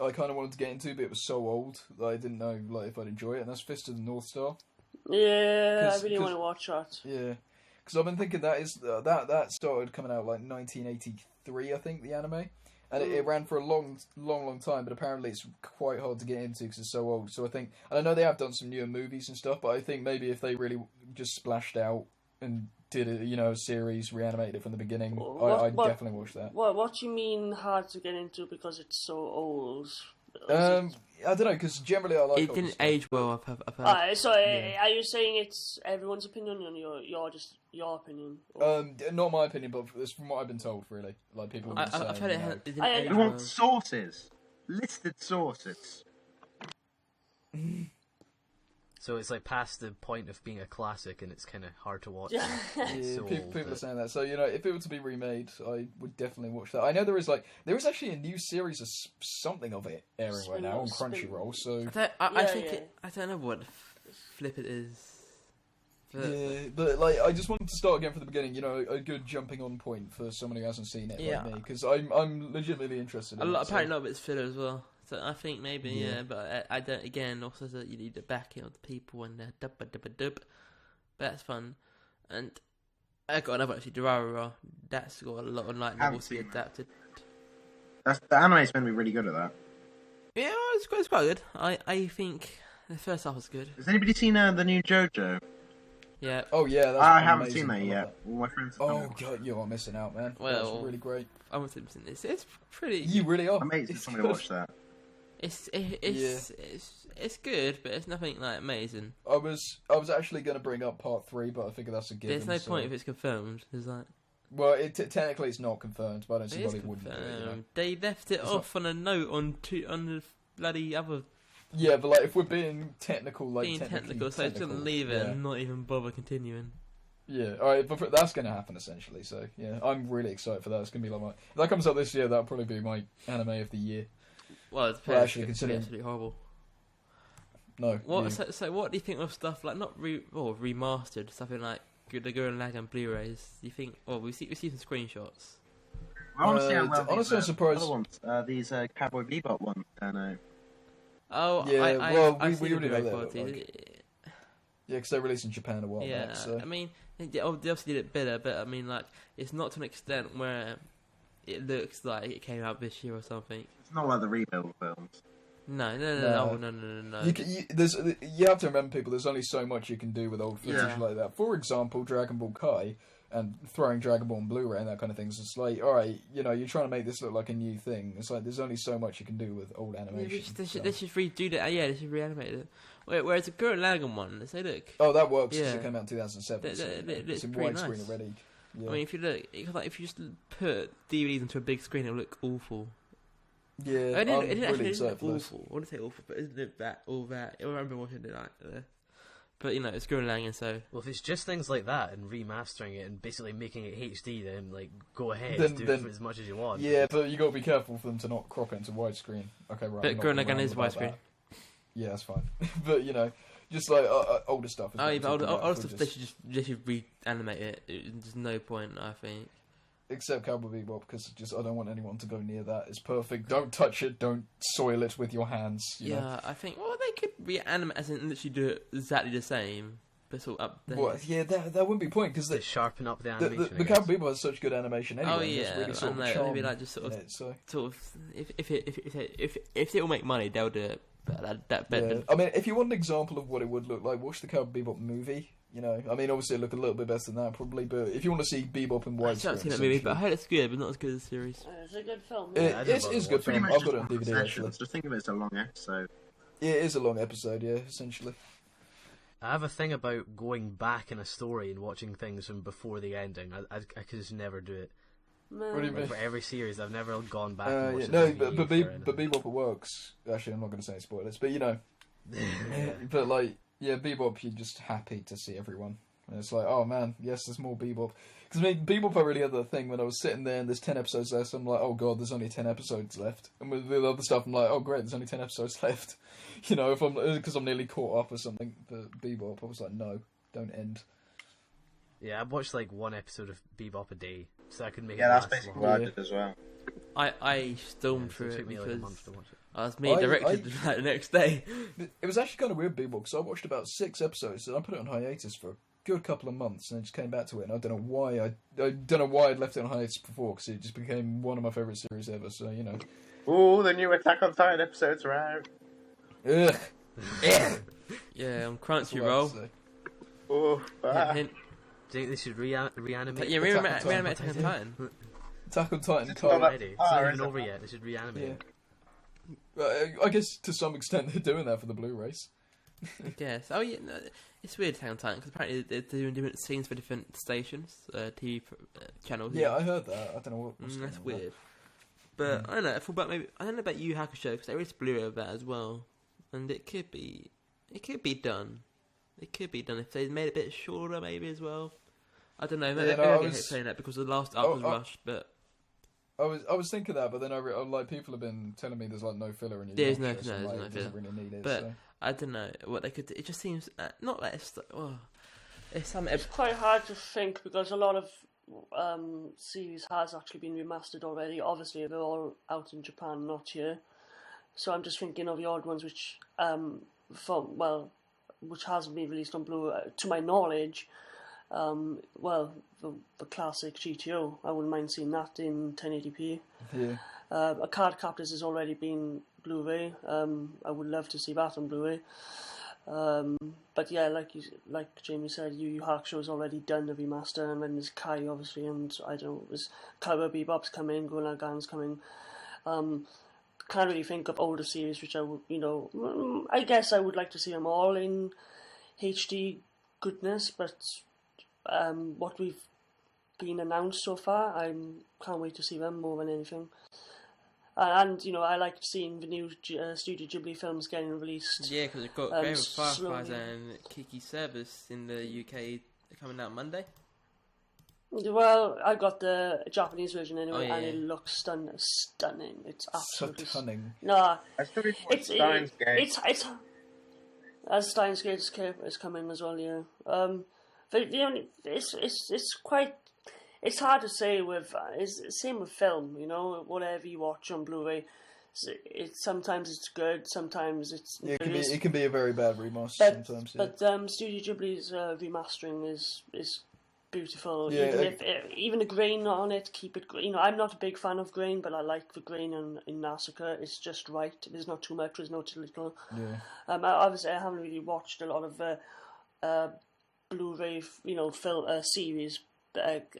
I kind of wanted to get into, but it was so old that I didn't know like if I'd enjoy it, and that's Fist of the North Star.
Yeah, I really
'cause-
want to watch that.
Yeah, because I've been thinking that started coming out like 1983, I think, the anime, and it ran for a long time. But apparently it's quite hard to get into because it's so old. So I think, and I know they have done some newer movies and stuff, but I think maybe if they really just splashed out and did a series, reanimated it from the beginning, I'd definitely watch that.
What do you mean hard to get into because it's so old?
I don't know, because generally I like
it
older
didn't
stuff.
age well. I've heard.
Are you saying it's everyone's opinion and your opinion?
Not my opinion, but it's from what I've been told, really. Like people have been
I've
saying,
heard it didn't
I-
age
We
well.
want sources. Listed sources.
So it's like past the point of being a classic, and it's kind of hard to watch.
Yeah.
It's so old
people are
that-
saying that. So if it were to be remade, I would definitely watch that. I know there is actually a new series of something of it airing right now on Crunchyroll. So
I don't know what flip it is. But
yeah, but like I just wanted to start again from the beginning. A good jumping on point for someone who hasn't seen it
Yeah.
like me, because I'm legitimately interested. In
apparently
it,
a lot of it's filler as well. So I think maybe but I don't. Again, also that you need the backing of the people and the dub. That's fun, and I got another actually Durarara. That's got a lot of light novels to be
seen that.
adapted.
The anime's meant to be really good at that.
Yeah, it's quite good. I think the first half was good.
Has anybody seen the new JoJo?
Yeah.
Oh yeah, that's
I haven't
amazing.
seen that
I love
yet. All my friends. have
Oh
done it.
god, you are missing out, man.
Well,
that's really great.
I want to listen to this. It's pretty.
You really are.
Amazing.
It's
Somebody
good.
watch that.
It's good, but it's nothing like amazing.
I was actually going to bring up part 3, but I figure that's a given.
There's no
so-
point if it's confirmed. There's like
Well, technically it's not confirmed, but I don't see
it
why
is
they wouldn't do it.
confirmed. They left it
It's
off on a note on the bloody other
Yeah, but like if we're being technical, like
being
technically
technical, so it's gonna leave it and not even bother continuing.
Yeah, all right, but that's going to happen essentially. So yeah, I'm really excited for that. It's going to be like if that comes out this year, that'll probably be my anime of the year.
Well, it's
Well,
actually
actually, considering-
absolutely horrible.
No,
What?
you-
So what do you think of stuff like not remastered, something like the Gurren Lagann Blu-rays? Do you think? Oh, we see some screenshots.
I want to see how well
honestly, I'm
these,
surprised-
other ones, these Cowboy Bebop ones turn out.
Oh,
Yeah,
I've
we
seen
already
the
know
Blu-ray
that,
quality.
yeah, because they released in Japan a while
Yeah,
back. So
I mean, they obviously did it better, but I mean, like, it's not to an extent where it looks like it came out this year or something.
It's not like the rebuild films.
No.
You have to remember, people. There's only so much you can do with old footage
Yeah.
like that. For example, Dragon Ball Kai and throwing Dragon Ball on Blu-ray and that kind of thing. So it's like, all right, you're trying to make this look like a new thing. It's like there's only so much you can do with old animation.
They should redo that. Yeah, they should reanimate it. Whereas the Gurren Lagann one, they say, look.
Oh, that works because
Yeah.
it came out in 2007. So
It
it's in
pretty
widescreen
nice.
already. Yeah.
I mean, if you look, if you just put DVDs into a big screen, it'll look awful.
Yeah,
It
I'm
didn't
really
actually
excited
look
for this.
awful. I wouldn't say awful, but it didn't look that all that. I remember watching it like but it's Gurren Lagann, so
Well, if it's just things like that and remastering it and basically making it HD, then like go ahead,
Then-
do
then-
it for as much as you want.
Yeah, but you got to be careful for them to not crop it into widescreen. Okay, right.
But
I'm not
Gurren
gonna
Lagann
ramble
is
about
widescreen.
that. Yeah, that's fine. But just like older stuff. is
oh
what
yeah,
I'm
but
talking about,
all
for
stuff they should reanimate it. There's no point, I think.
Except Cowboy Bebop, because I don't want anyone to go near that. It's perfect. Don't touch it. Don't soil it with your hands. You know?
Yeah, I think they could reanimate as in literally do it exactly the same, but sort of update.
Well, yeah, that wouldn't be point because
To sharpen up the
the
animation. I guess.
Cowboy Bebop has such good animation anyway.
Oh
and it's
yeah,
really sort
I know.
of charm
Maybe like just sort
in
of,
it, so.
if it will make money, they'll do it. But that
Yeah. I mean, if you want an example of what it would look like, watch the Cowboy Bebop movie. I mean, obviously it look a little bit better than that probably, but if you want to see Bebop in
I
widescreen,
haven't seen that movie, but I heard it's good, but not as good as the series.
It's a good film.
It-
Yeah, I didn't
it's
bother
good
watching
Pretty
film.
much
I've
just
got it on
one
DVD actually.
sessions. Just think of it as a long episode.
It is a long episode, yeah, essentially.
I have a thing about going back in a story and watching things from before the ending. I could just never do it.
No.
What do you
Like
mean?
for every series, I've never gone back and
Yeah,
watched
no,
the
but
review for
Bebop works. Actually, I'm not going to say any spoilers, but you know. But like, yeah, Bebop, you're just happy to see everyone. And it's like, oh man, yes, there's more Bebop. Because I mean, Bebop, I really had that thing when I was sitting there and there's 10 episodes left, so I'm like, oh god, there's only 10 episodes left. And with the other stuff, I'm like, oh great, there's only 10 episodes left. You know, if because I'm nearly caught up or something. But Bebop, I was like, no, don't end.
Yeah, I watched like one episode of Bebop a day, so I could make it
Yeah, that's
last
basically
long.
what I did as well.
I stormed
So
through
it
it
took me like a
because
month to watch it.
I was me directed like, the next day.
It was actually kind of weird, Bebop, because I watched about 6 episodes and I put it on hiatus for a good couple of months and I just came back to it and I don't know why I don't know why I'd left it on hiatus before, because it just became one of my favourite series ever, so you know.
Ooh, the new Attack on Titan episodes are out.
Ugh.
Yeah, on
That's all I have
Crunchyroll.
to say.
Ooh,
Hint.
Do you think they should reanimate?
Yeah,
Attack on
reanimate
Titan.
Attack on Titan.
Attack on Titan
It's
Kai.
not that-
Already. It's
Ah,
not
is
even
it?
over yet. They should reanimate
Yeah.
it.
I guess to some extent they're doing that for the Blu-rays.
I guess. Oh yeah, no, it's weird Attack on Titan because apparently they're doing different scenes for different stations, TV channels.
Yeah, I heard that. I don't know what's
That's
going on
weird. But I don't know. I thought about maybe I don't know about Yu Yu Hakusho because there is Blu-ray of that as well, and it could be done. It could be done if they made it a bit shorter, maybe as well. I don't know. Maybe
Yeah, no,
I
I
get
was-
saying that because the last arc was rushed, but
I was thinking that, but then I like people have been telling me there's like no filler in it.
There's no filler.
It doesn't really need it.
But-
so.
I don't know what they could do. It just seems not that it's some
It's quite hard to think because a lot of series has actually been remastered already. Obviously, they're all out in Japan, not here. So I'm just thinking of the odd ones which which hasn't been released on Blu. To my knowledge, the classic G.T.O. I wouldn't mind seeing that in 1080p.
Yeah.
A Card Captors has already been Blu-ray. I would love to see that on Blu-ray. But yeah, like Jamie said, Yu Yu Hakusho has already done the remaster, and then there's Kai obviously, and I don't know, there's Cowboy Bebop's coming, Gurren Lagann's coming. Can't really think of older series which I would, I guess I would like to see them all in HD goodness, but what we've been announced so far, I can't wait to see them more than anything. And I like seeing the new Studio Ghibli films getting released.
yeah, because we've got Grave of Fireflies
slowly.
and Kiki Service in the UK coming out Monday.
Well, I got the Japanese version anyway,
Oh, yeah,
and
yeah.
it looks stunning. It's
So
absolutely
stunning.
no.
I still need to watch
It's
Steins Gate.
it's as Steins Gate is coming as well. Yeah. The only it's quite. It's hard to say with it's same with film. Whatever you watch on Blu-ray, sometimes it's good, sometimes it's.
Yeah, it can be a very bad remaster
But
sometimes. Yeah.
but Studio Ghibli's remastering is beautiful.
Yeah,
Even the grain on it, keep it. I'm not a big fan of grain, but I like the grain in Massacre. It's just right. There's not too much. There's not too little.
Yeah.
Obviously, I haven't really watched a lot of Blu-ray, film series.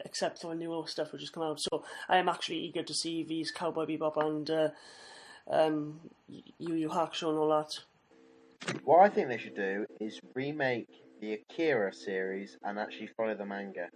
Except for the newer stuff which has come out, so I am actually eager to see these Cowboy Bebop and Yu Yu Hakusho and all that.
What I think they should do is remake the Akira series and actually follow the manga.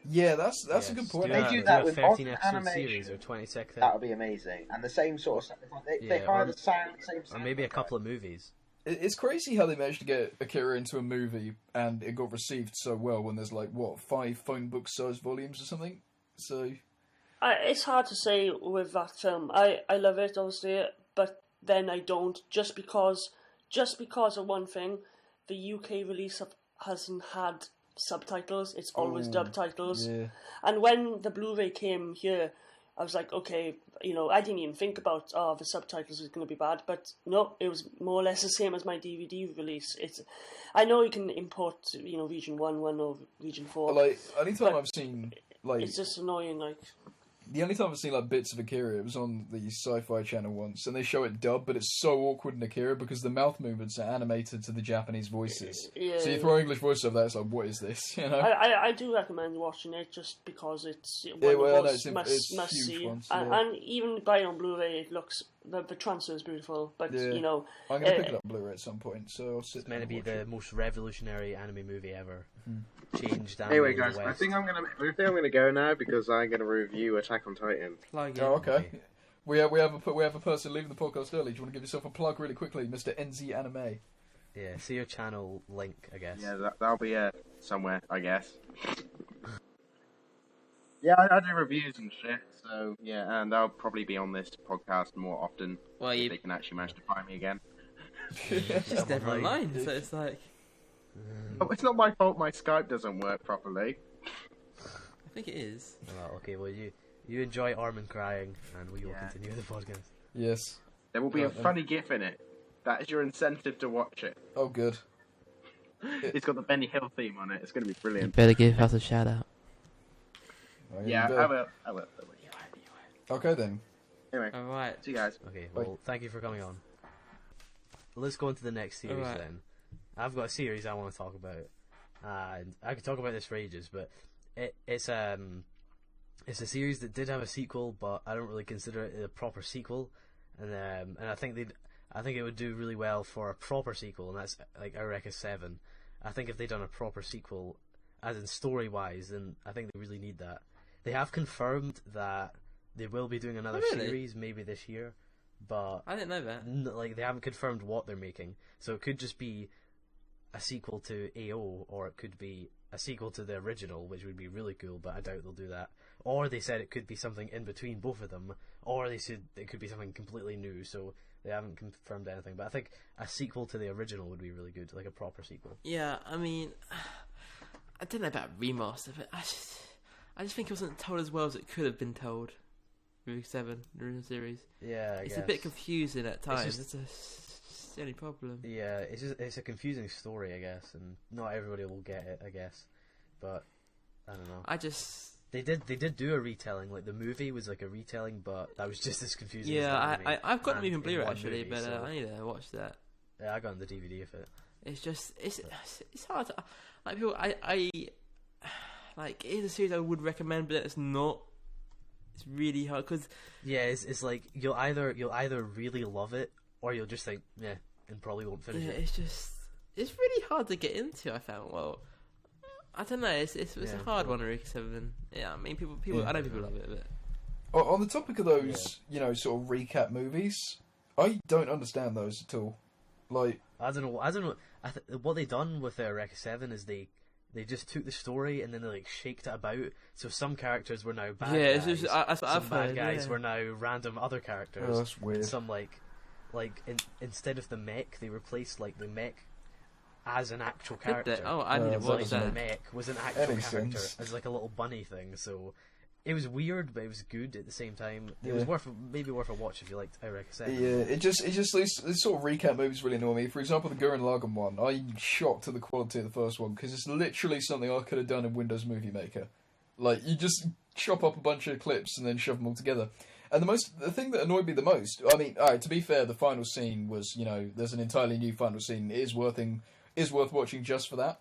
Yeah, that's a good point.
They
Do
do
that
that
with
with
13
modern
episode
animation.
series or 26.
That would be amazing. And the same sort of stuff. They
Yeah,
hire
or-
the same
Or
sound
maybe a
guy.
couple of movies.
It's crazy how they managed to get Akira into a movie and it got received so well when there's 5 phone book sized volumes or something. So
It's hard to say with that film. I love it, obviously, but then I don't. Just because of one thing, the UK release hasn't had subtitles. It's always dubbed titles.
yeah.
And when the Blu-ray came here, I was like, okay, I didn't even think about, the subtitles is going to be bad, but no, it was more or less the same as my DVD release. I know you can import, region 1 or region 4.
Anytime I've seen
it's just annoying,
the only time I've seen like bits of Akira, it was on the Sci-Fi Channel once, and they show it dubbed, but it's so awkward in Akira because the mouth movements are animated to the Japanese voices.
Yeah.
So you throw English voice over there, it's like, what is this? You know?
I do recommend watching it just because it's must
huge
see,
ones,
and even buying on Blu-ray, it looks the transfer is beautiful. But you know,
I'm gonna pick it up on Blu-ray at some point, so I'll sit.
It's meant to be the most revolutionary anime movie ever. Changed anime.
Anyway,
in the
guys, I
West.
think I'm gonna go now because I'm gonna review Attack on Titan.
Plug in.
Oh, okay. We have a person leaving the podcast early. Do you want to give yourself a plug really quickly, Mr. NZ Anime?
Yeah, see your channel link, I guess.
Yeah, that'll be somewhere, I guess. Yeah, I do reviews and shit, so yeah, and I'll probably be on this podcast more often
Well,
if they can actually manage to find me again.
Just never online, so it's like...
Oh, it's not my fault my Skype doesn't work properly.
I think it is.
Well, okay, well, you enjoy Armin crying, and we will continue the podcast.
Yes.
There will be a funny GIF in it. That is your incentive to watch it.
Oh, good.
It's got the Benny Hill theme on it. It's going to be
You
brilliant.
better give us a shout out.
Yeah, I will.
Okay then.
Anyway,
Alright.
see you guys.
Okay, well, thank you for coming on. Let's go into the next series
Alright.
then. I've got a series I want to talk about, and I could talk about this for ages, but it's a series that did have a sequel, but I don't really consider it a proper sequel, and I think it would do really well for a proper sequel, and that's like Eureka 7. I think if they'd done a proper sequel, as in story wise, then I think they really need that. They have confirmed that they will be doing another series maybe this year, but
I didn't know that.
like they haven't confirmed what they're making, so it could just be a sequel to AO, or it could be a sequel to the original, which would be really cool, but I doubt they'll do that. Or they said it could be something in between both of them, or they said it could be something completely new, so they haven't confirmed anything. But I think a sequel to the original would be really good, like a proper sequel.
Yeah, I mean, I don't know about remaster, but I just think it wasn't told as well as it could have been told. Movie 7, the original series.
Yeah,
It's a bit confusing at times.
It's
It's the only problem.
Yeah, it's a confusing story, I guess, and not everybody will get it, I guess. But I don't know. They did do a retelling. Like the movie was like a retelling, but that was just as confusing.
Yeah,
as the
I've got the
movie
movie in Blu-ray
one
actually,
movie,
but
so-
I need to watch that.
Yeah, I got on the DVD of it.
It's just it's hard to, like people I like it is a series I would recommend, but it's not. It's really hard because
Yeah, it's like you'll either really love it, or you'll just think, yeah, and probably won't finish
yeah,
it.
it's really hard to get into. I found I don't know. It's
Yeah.
a hard one, Eureka 7. Yeah, I mean people.
Yeah.
I know people love it, but
On the topic of those, sort of recap movies, I don't understand those at all. Like,
I don't know. What they done with Eureka 7 is they just took the story and then they like shaked it about. So some characters were now bad
yeah,
guys.
it's just that's what
Some
I've
bad
heard.
guys
Yeah.
were now random other characters.
oh, that's weird.
And some instead of the mech, they replaced like the mech as an actual
Did
character.
they? Oh, I need to
that's
watch
Like
that.
the mech was an actual
makes
character
sense.
as like a little bunny thing. So it was weird, but it was good at the same time. It
Yeah.
was maybe worth a watch if you liked Eureka 7.
Yeah, it just these sort of recap movies really annoy me. For example, the Gurren Lagann one, I'm shocked at the quality of the first one because it's literally something I could have done in Windows Movie Maker. Like, you just chop up a bunch of clips and then shove them all together. And the thing that annoyed me the most, I mean, alright, to be fair, the final scene was, there's an entirely new final scene. It is worth watching just for that.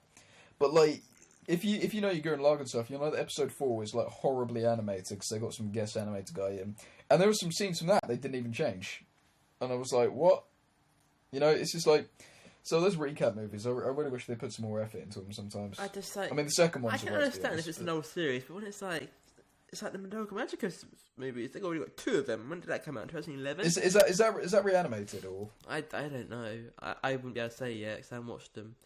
But like, if you know your Gurren Lagann stuff, you'll know that episode 4 was like horribly animated because they got some guest animator guy in, and there were some scenes from that they didn't even change, and I was like, what? It's just like, so those recap movies, I really wish they put some more effort into them sometimes.
I just like.
I mean, the second one's
I can
the worst, to be
understand if
honest,
it's an
but-
old series, but when it's like the Madoka Magica movies, they've already got 2 of them. When did that come out? 2011.
Is that reanimated or?
I don't know. I wouldn't be able to say yet because I haven't watched them.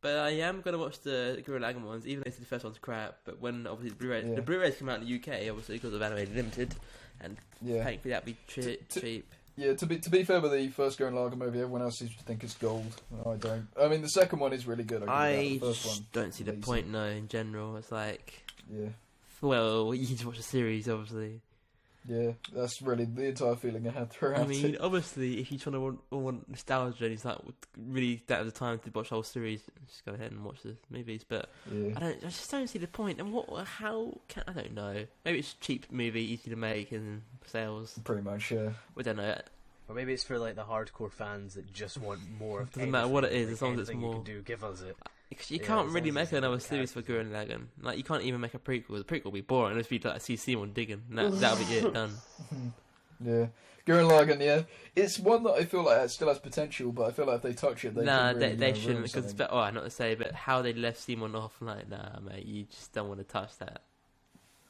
But I am going to watch the Gurren Lagann ones, even though the first one's crap. But when obviously the Blu-rays come out in the UK, obviously because of Animated Limited, and
Yeah.
paying for that'd be cheap.
Yeah, to be fair with the first Gurren Lagann movie, everyone else seems to think it's gold. I don't. I mean, the second one is really good.
I
give you that. The first one,
don't see the
amazing.
point. No, in general, it's like,
Yeah.
well, you need to watch the series, obviously.
Yeah, that's really the entire feeling I had throughout
I mean,
it.
obviously, if you're trying to want nostalgia and it's like really that at the time to watch the whole series, just go ahead and watch the movies. But
Yeah.
I just don't see the point. And I don't know. Maybe it's a cheap movie, easy to make, and sales.
Pretty much, yeah.
We don't know.
Or maybe it's for like the hardcore fans that just want more of
Doesn't matter what it
anything,
is,
like,
as long as it's
anything
more.
You can do, give us it.
Because you
Yeah,
can't
as
really
long as
make
it's
another
the
series for
characters.
Gurren Lagann. Like, you can't even make a prequel. The prequel will be boring. It'll just be like see Simon digging. That'll be it, done.
Yeah. Gurren Lagann, yeah. It's one that I feel like it still has potential, but I feel like if they touch it, they
Nah,
can really,
they
ruin
shouldn't. Because
something.
not to say, but how they left Simon off, like, nah, mate, you just don't want to touch that.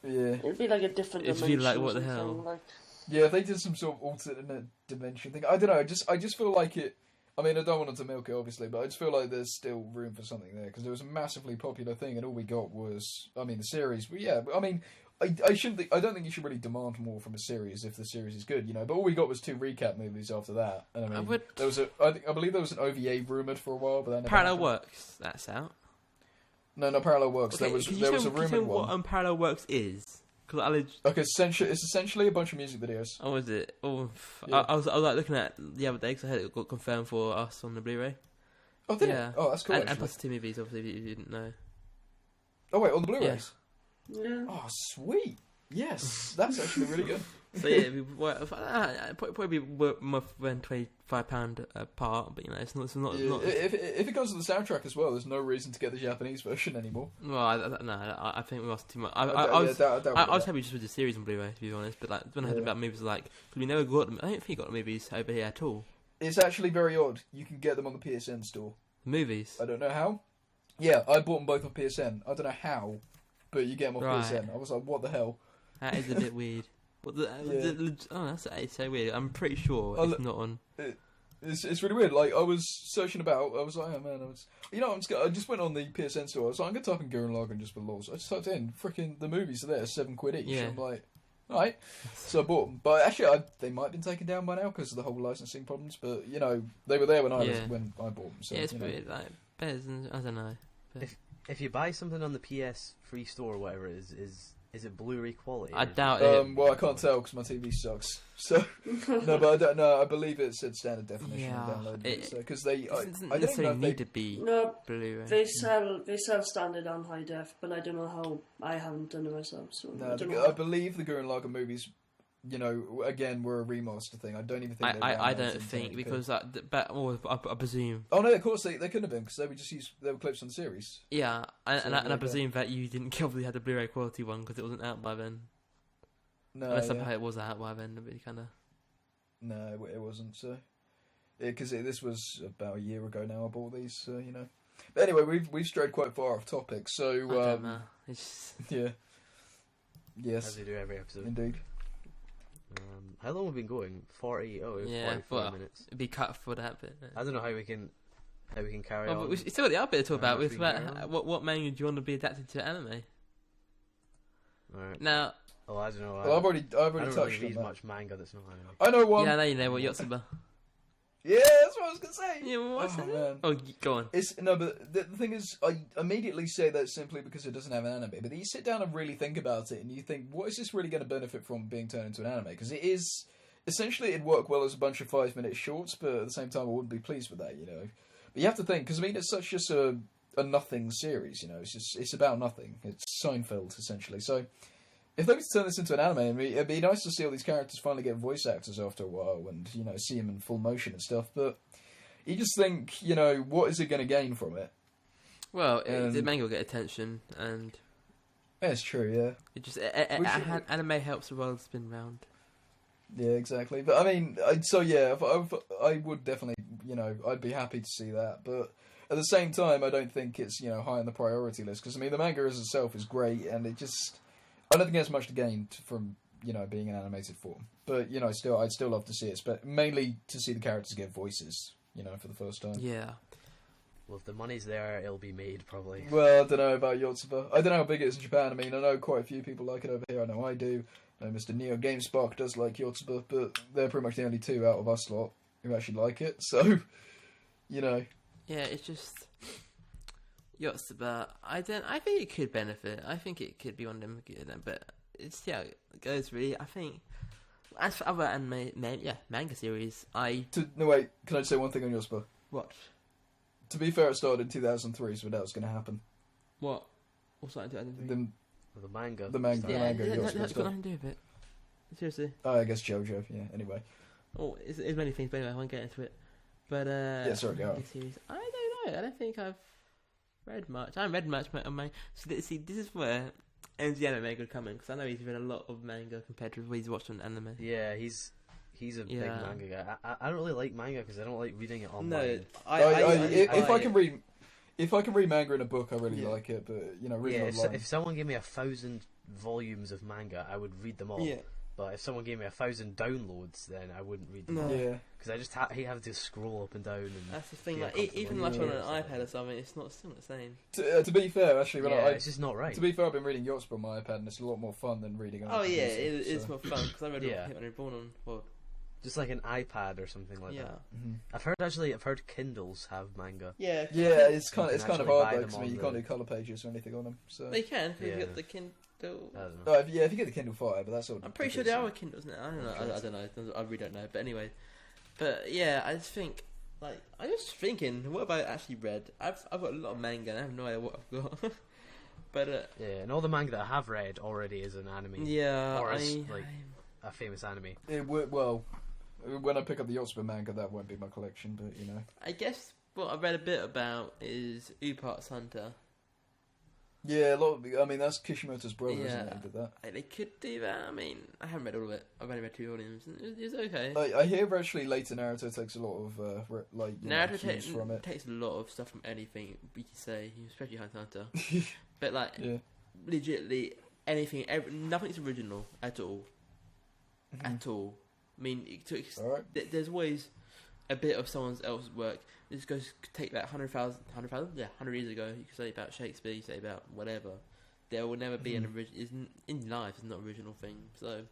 Yeah.
It'd be like a different
It'd
dimension.
be like,
or
what the
something,
hell?
Like,
Yeah, if they did some sort of alternate dimension thing, I don't know. I just feel like it. I mean, I don't want them to milk it, obviously, but I just feel like there's still room for something there because it was a massively popular thing, and all we got was, I mean, the series. But yeah, I mean, I shouldn't. I don't think you should really demand more from a series if the series is good, you know. But all we got was 2 recap movies after that. And I mean, there was I believe there was an OVA rumored for a while, but that never
Parallel
happened.
Works, that's out.
No, Parallel Works.
Okay,
There was
can
a
you tell
rumored
me
one.
what Parallel Works is? Because
Okay, it's essentially a bunch of music videos.
oh, is it? Oh,
Yeah.
I was like looking at the other day because I heard it got confirmed for us on the Blu-ray.
Oh, did
Yeah.
it? Oh, that's cool.
And
actually.
plus 2 movies, obviously, if you didn't know.
Oh wait, on the Blu-rays.
yeah.
Oh, sweet. Yes, that's actually really good.
So yeah, it'd probably be more than £25 a part, but you know, it's not.
Yeah,
not
if it comes to the soundtrack as well, there's no reason to get the Japanese version anymore.
well, I think we lost too much. I
doubt
was
that.
happy just with the series on Blu-ray, to be honest. But like when I heard
Yeah.
about movies, like because we never got them. I don't think we got the movies over here at all.
It's actually very odd. You can get them on the PSN store.
Movies.
I don't know how. Yeah, I bought them both on PSN. I don't know how, but you get them off
Right.
PSN. I was like, what the hell?
That is a bit weird. What that's so weird. I'm pretty sure
Oh,
it's
look-
not on.
It's really weird. Like I was searching about. I was like, oh man, I just went on the PSN store. I was like, I'm gonna type in Gurren Lagann just for lols. I just typed in freaking the movies are there, £7 each.
Yeah.
I'm like, alright. So I bought them, but actually they might have been taken down by now because of the whole licensing problems. But you know, they were there when I
Yeah.
bought them. So
Yeah, it's
you know.
weird. Like Bez, and I don't know.
If you buy something on the PS Free Store or whatever it is it Blu-ray quality?
I
or is it-
doubt it.
Well, I can't tell because my TV sucks. So no, but I don't know. I believe it said standard definition.
Yeah,
and downloaded it.
it-
So because they,
It
I
doesn't
don't know
necessarily
if
need
they.
to be
No,
Blu-ray.
they sell standard and high def, but I don't know how. I haven't done it myself, so
No,
I don't
I
know.
believe the Gurren Lagann movies, you know, again were a remaster thing. I don't even think. they were
I
downloads
don't
in
think
1080p.
because I presume.
Oh no, of course they couldn't have been because they were clips on the series.
Yeah, and
So,
I
yeah,
presume that you didn't obviously have the Blu-ray quality one because it wasn't out by then.
No,
Unless
yeah.
somehow it was out by then, but kind of.
No, it wasn't. So, because this was about a year ago now. I bought these, so you know. But anyway, we've strayed quite far off topic. So
I don't know. It's
yeah,
As
yes,
they do every episode.
indeed.
How long have we been going? 44 minutes.
it'd be cut for that bit.
I don't know how we can carry
Well,
on.
we still got the other bit to talk about.
much
With
we can carry on.
what manga do you want to be adapted to anime?
Alright.
Now,
Oh, I don't know.
Well, I've already
I don't
touched
really
on
read
that.
much manga that's not anime.
I know one.
yeah, now you know what Yotsuba.
Yeah, that's what I was gonna say.
Yeah, well, what's
Oh,
that?
man.
Oh, go on.
It's no, but the thing is, I immediately say that simply because it doesn't have an anime. But then you sit down and really think about it, and you think, what is this really going to benefit from being turned into an anime? Because it is essentially it'd work well as a bunch of 5-minute shorts, but at the same time, I wouldn't be pleased with that, you know. But you have to think because I mean, it's such just a nothing series, you know. It's about nothing. It's Seinfeld essentially. So if they were to turn this into an anime, it'd be nice to see all these characters finally get voice actors after a while, and you know, see them in full motion and stuff. But you just think, you know, what is it going to gain from it?
Well, the manga will get attention, and
That's true, yeah.
it just
We should-
anime helps the world spin round.
Yeah, exactly. But I mean, I would definitely, you know, I'd be happy to see that. But at the same time, I don't think it's, you know, high on the priority list. Because I mean, the manga as itself is great, and it just, I don't think there's much to gain from, you know, being an animated form. But you know, I'd still love to see it, but mainly to see the characters get voices, you know, for the first time.
Yeah.
Well, if the money's there, it'll be made probably.
Well, I don't know about Yotsuba. I don't know how big it is in Japan. I mean, I know quite a few people like it over here. I know I do. I know Mr. Neo GameSpark does like Yotsuba, but they're pretty much the only two out of us lot who actually like it. So, you know.
Yeah, it's just Yotsuba. I think it could benefit. I think it could be one of them, but it's it goes really. I think As for other manga series,
No, wait, can I say one thing on your spot?
what?
To be fair, it started in 2003, so that was going to happen.
What? What's that?
The manga.
The manga.
Yeah,
manga
that's
Yotsuba
got
stuff.
nothing to do with it. Seriously.
Oh, I guess JoJo, yeah, anyway.
Oh, it's many things, but anyway, I won't get into it. But,
Yeah, sorry, go on.
manga series, I don't know. I don't think I've read much. I haven't read much on manga. See, this is where MZ Anime could come in, because I know he's read a lot of manga compared to what he's watched on anime.
Yeah, he's a big
Yeah.
manga guy. I don't really like manga because I don't like reading it
No,
online.
If I can read... If I can read manga in a book, I really
Yeah.
like it, but, you know, reading
Yeah,
online...
if someone gave me 1,000 volumes of manga, I would read them all.
Yeah.
But if someone gave me 1,000 downloads, then I wouldn't read them
No.
all.
Yeah.
Because I just hate having to scroll up and down. And
That's the thing.
be
Like,
uncomfortable.
even like on an
Yeah.
iPad or something, it's still not the same.
To be fair, actually,
yeah, it's just not right.
to be fair, I've been reading Yotsuba on my iPad, and it's a lot more fun than reading on
Oh
a
yeah,
computer,
it's
so-
more fun because I read
Yeah.
Hitman Reborn on. Well,
Just like an iPad or something like
yeah.
that.
Mhm.
I've heard Kindles have manga.
Yeah.
Yeah, it's
You
kind
can
of
actually
hard
buy
though,
them
because
on
you
the-
can't do colour pages or anything on them. So.
They can if you
Yeah.
get the Kindle.
I don't know.
Oh, if you get the Kindle Fire, but that's all.
I'm pretty sure there are Kindles now. I don't know. I don't know. I really don't know. But anyway, but yeah, I just think like I was thinking, what have I actually read? I've got a lot of manga, and I have no idea what I've got. But
Yeah, and all the manga that I have read already is an anime.
yeah,
Or is, like, a famous anime.
Well, when I pick up the Yotsuba manga, that won't be my collection, but you know.
I guess what I read a bit about is Upart's Hunter.
Yeah, a lot. I mean, that's Kishimoto's brother, isn't
Yeah.
it? Who did that?
Like, they could do that. I mean, I haven't read all of it. I've only read 2 volumes. And it's okay.
I hear actually later Naruto takes a lot of
Naruto
cues from it.
takes a lot of stuff from anything we can say, especially Hunter x Hunter. But like,
Yeah.
legitimately anything, nothing's original at all.
Mhm.
At all. I mean,
All right.
there's always a bit of someone else's work. This goes take that 100,000, yeah, 100 years ago. You could say about Shakespeare, you say about whatever. There will never be an original. In life, it's not an original thing. So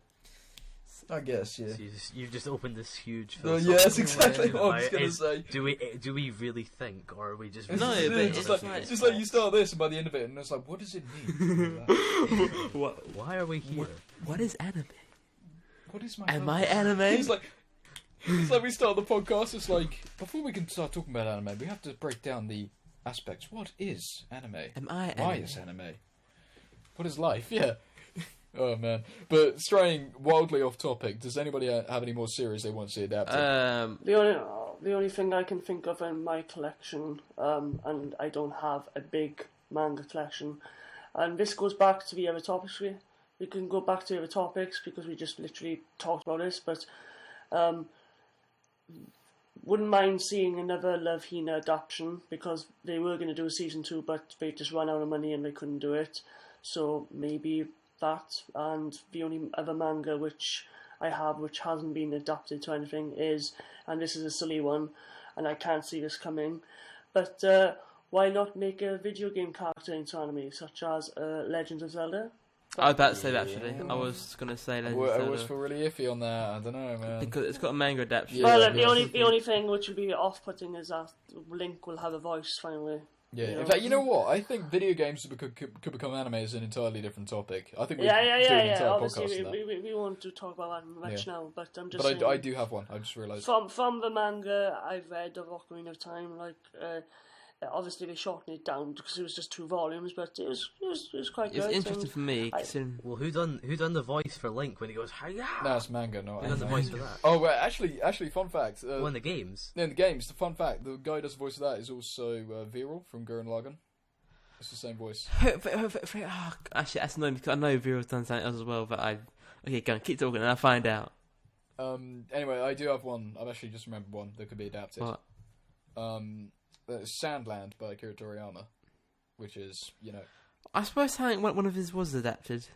I guess, yeah.
So you've just opened this huge.
No,
philosophical
yeah, that's exactly
question
what I was
about
going to
is-
say.
Do we really think, or are we just?
It's
No,
just,
but
it's
it's
just
like-
it's just like you start this, and by the end of it, and it's like, what does it mean?
Why are we here?
what is anime?
What is my?
Am I
purpose?
anime?
It's like we start the podcast. It's like before we can start talking about anime, we have to break down the aspects. What is anime?
Am I
Why
anime?
is anime? What is life? Yeah. Oh man! But straying wildly off topic. Does anybody have any more series they want to see adapted?
The only thing I can think of in my collection, and I don't have a big manga collection, and this goes back to the other topics we can go back to the other topics because we just literally talked about this, but wouldn't mind seeing another Love Hina adaptation because they were going to do a season 2, but they just ran out of money and they couldn't do it. So maybe that, and the only other manga which I have which hasn't been adapted to anything is, and this is a silly one, and I can't see this coming, but why not make a video game character into anime, such as Legend of Zelda?
I was about to say that actually.
Yeah.
I was gonna say
I
Legend
wa-
of
I
Zelda.
was feel really iffy on that. I don't know, man.
Because it's got a manga adaptation.
Yeah,
Well,
yeah.
the only thing which would be off-putting is that Link will have a voice finally.
Yeah,
You know?
in fact, you know what? I think video games could become anime as an entirely different topic. I think we
Yeah,
could do an entire
Obviously,
podcast on that.
we want to talk about that much
Yeah.
now, but I'm just
But
saying.
I do have one. I just realised.
From the manga I've read of Ocarina of Time, like obviously they shortened it down because it was just 2 volumes, but it was quite
It's
good.
interesting
and
for me.
I-
Considering
Well, who done the voice for Link when he goes hiya?
No, it's manga, not
Who done the
anime.
voice for that?
Oh, well, actually, fun fact.
Well, in the games.
In the games, the fun fact, the guy who does the voice of that is also Viral from Gurren Lagann. It's the same voice.
actually, that's annoying because I know Viro's done something else as well. But okay, go on, keep talking, and I'll find out.
Anyway, I do have one. I've actually just remembered one that could be adapted.
What?
Sandland by Akira Toriyama, which is, you know,
I suppose something one of his was adapted.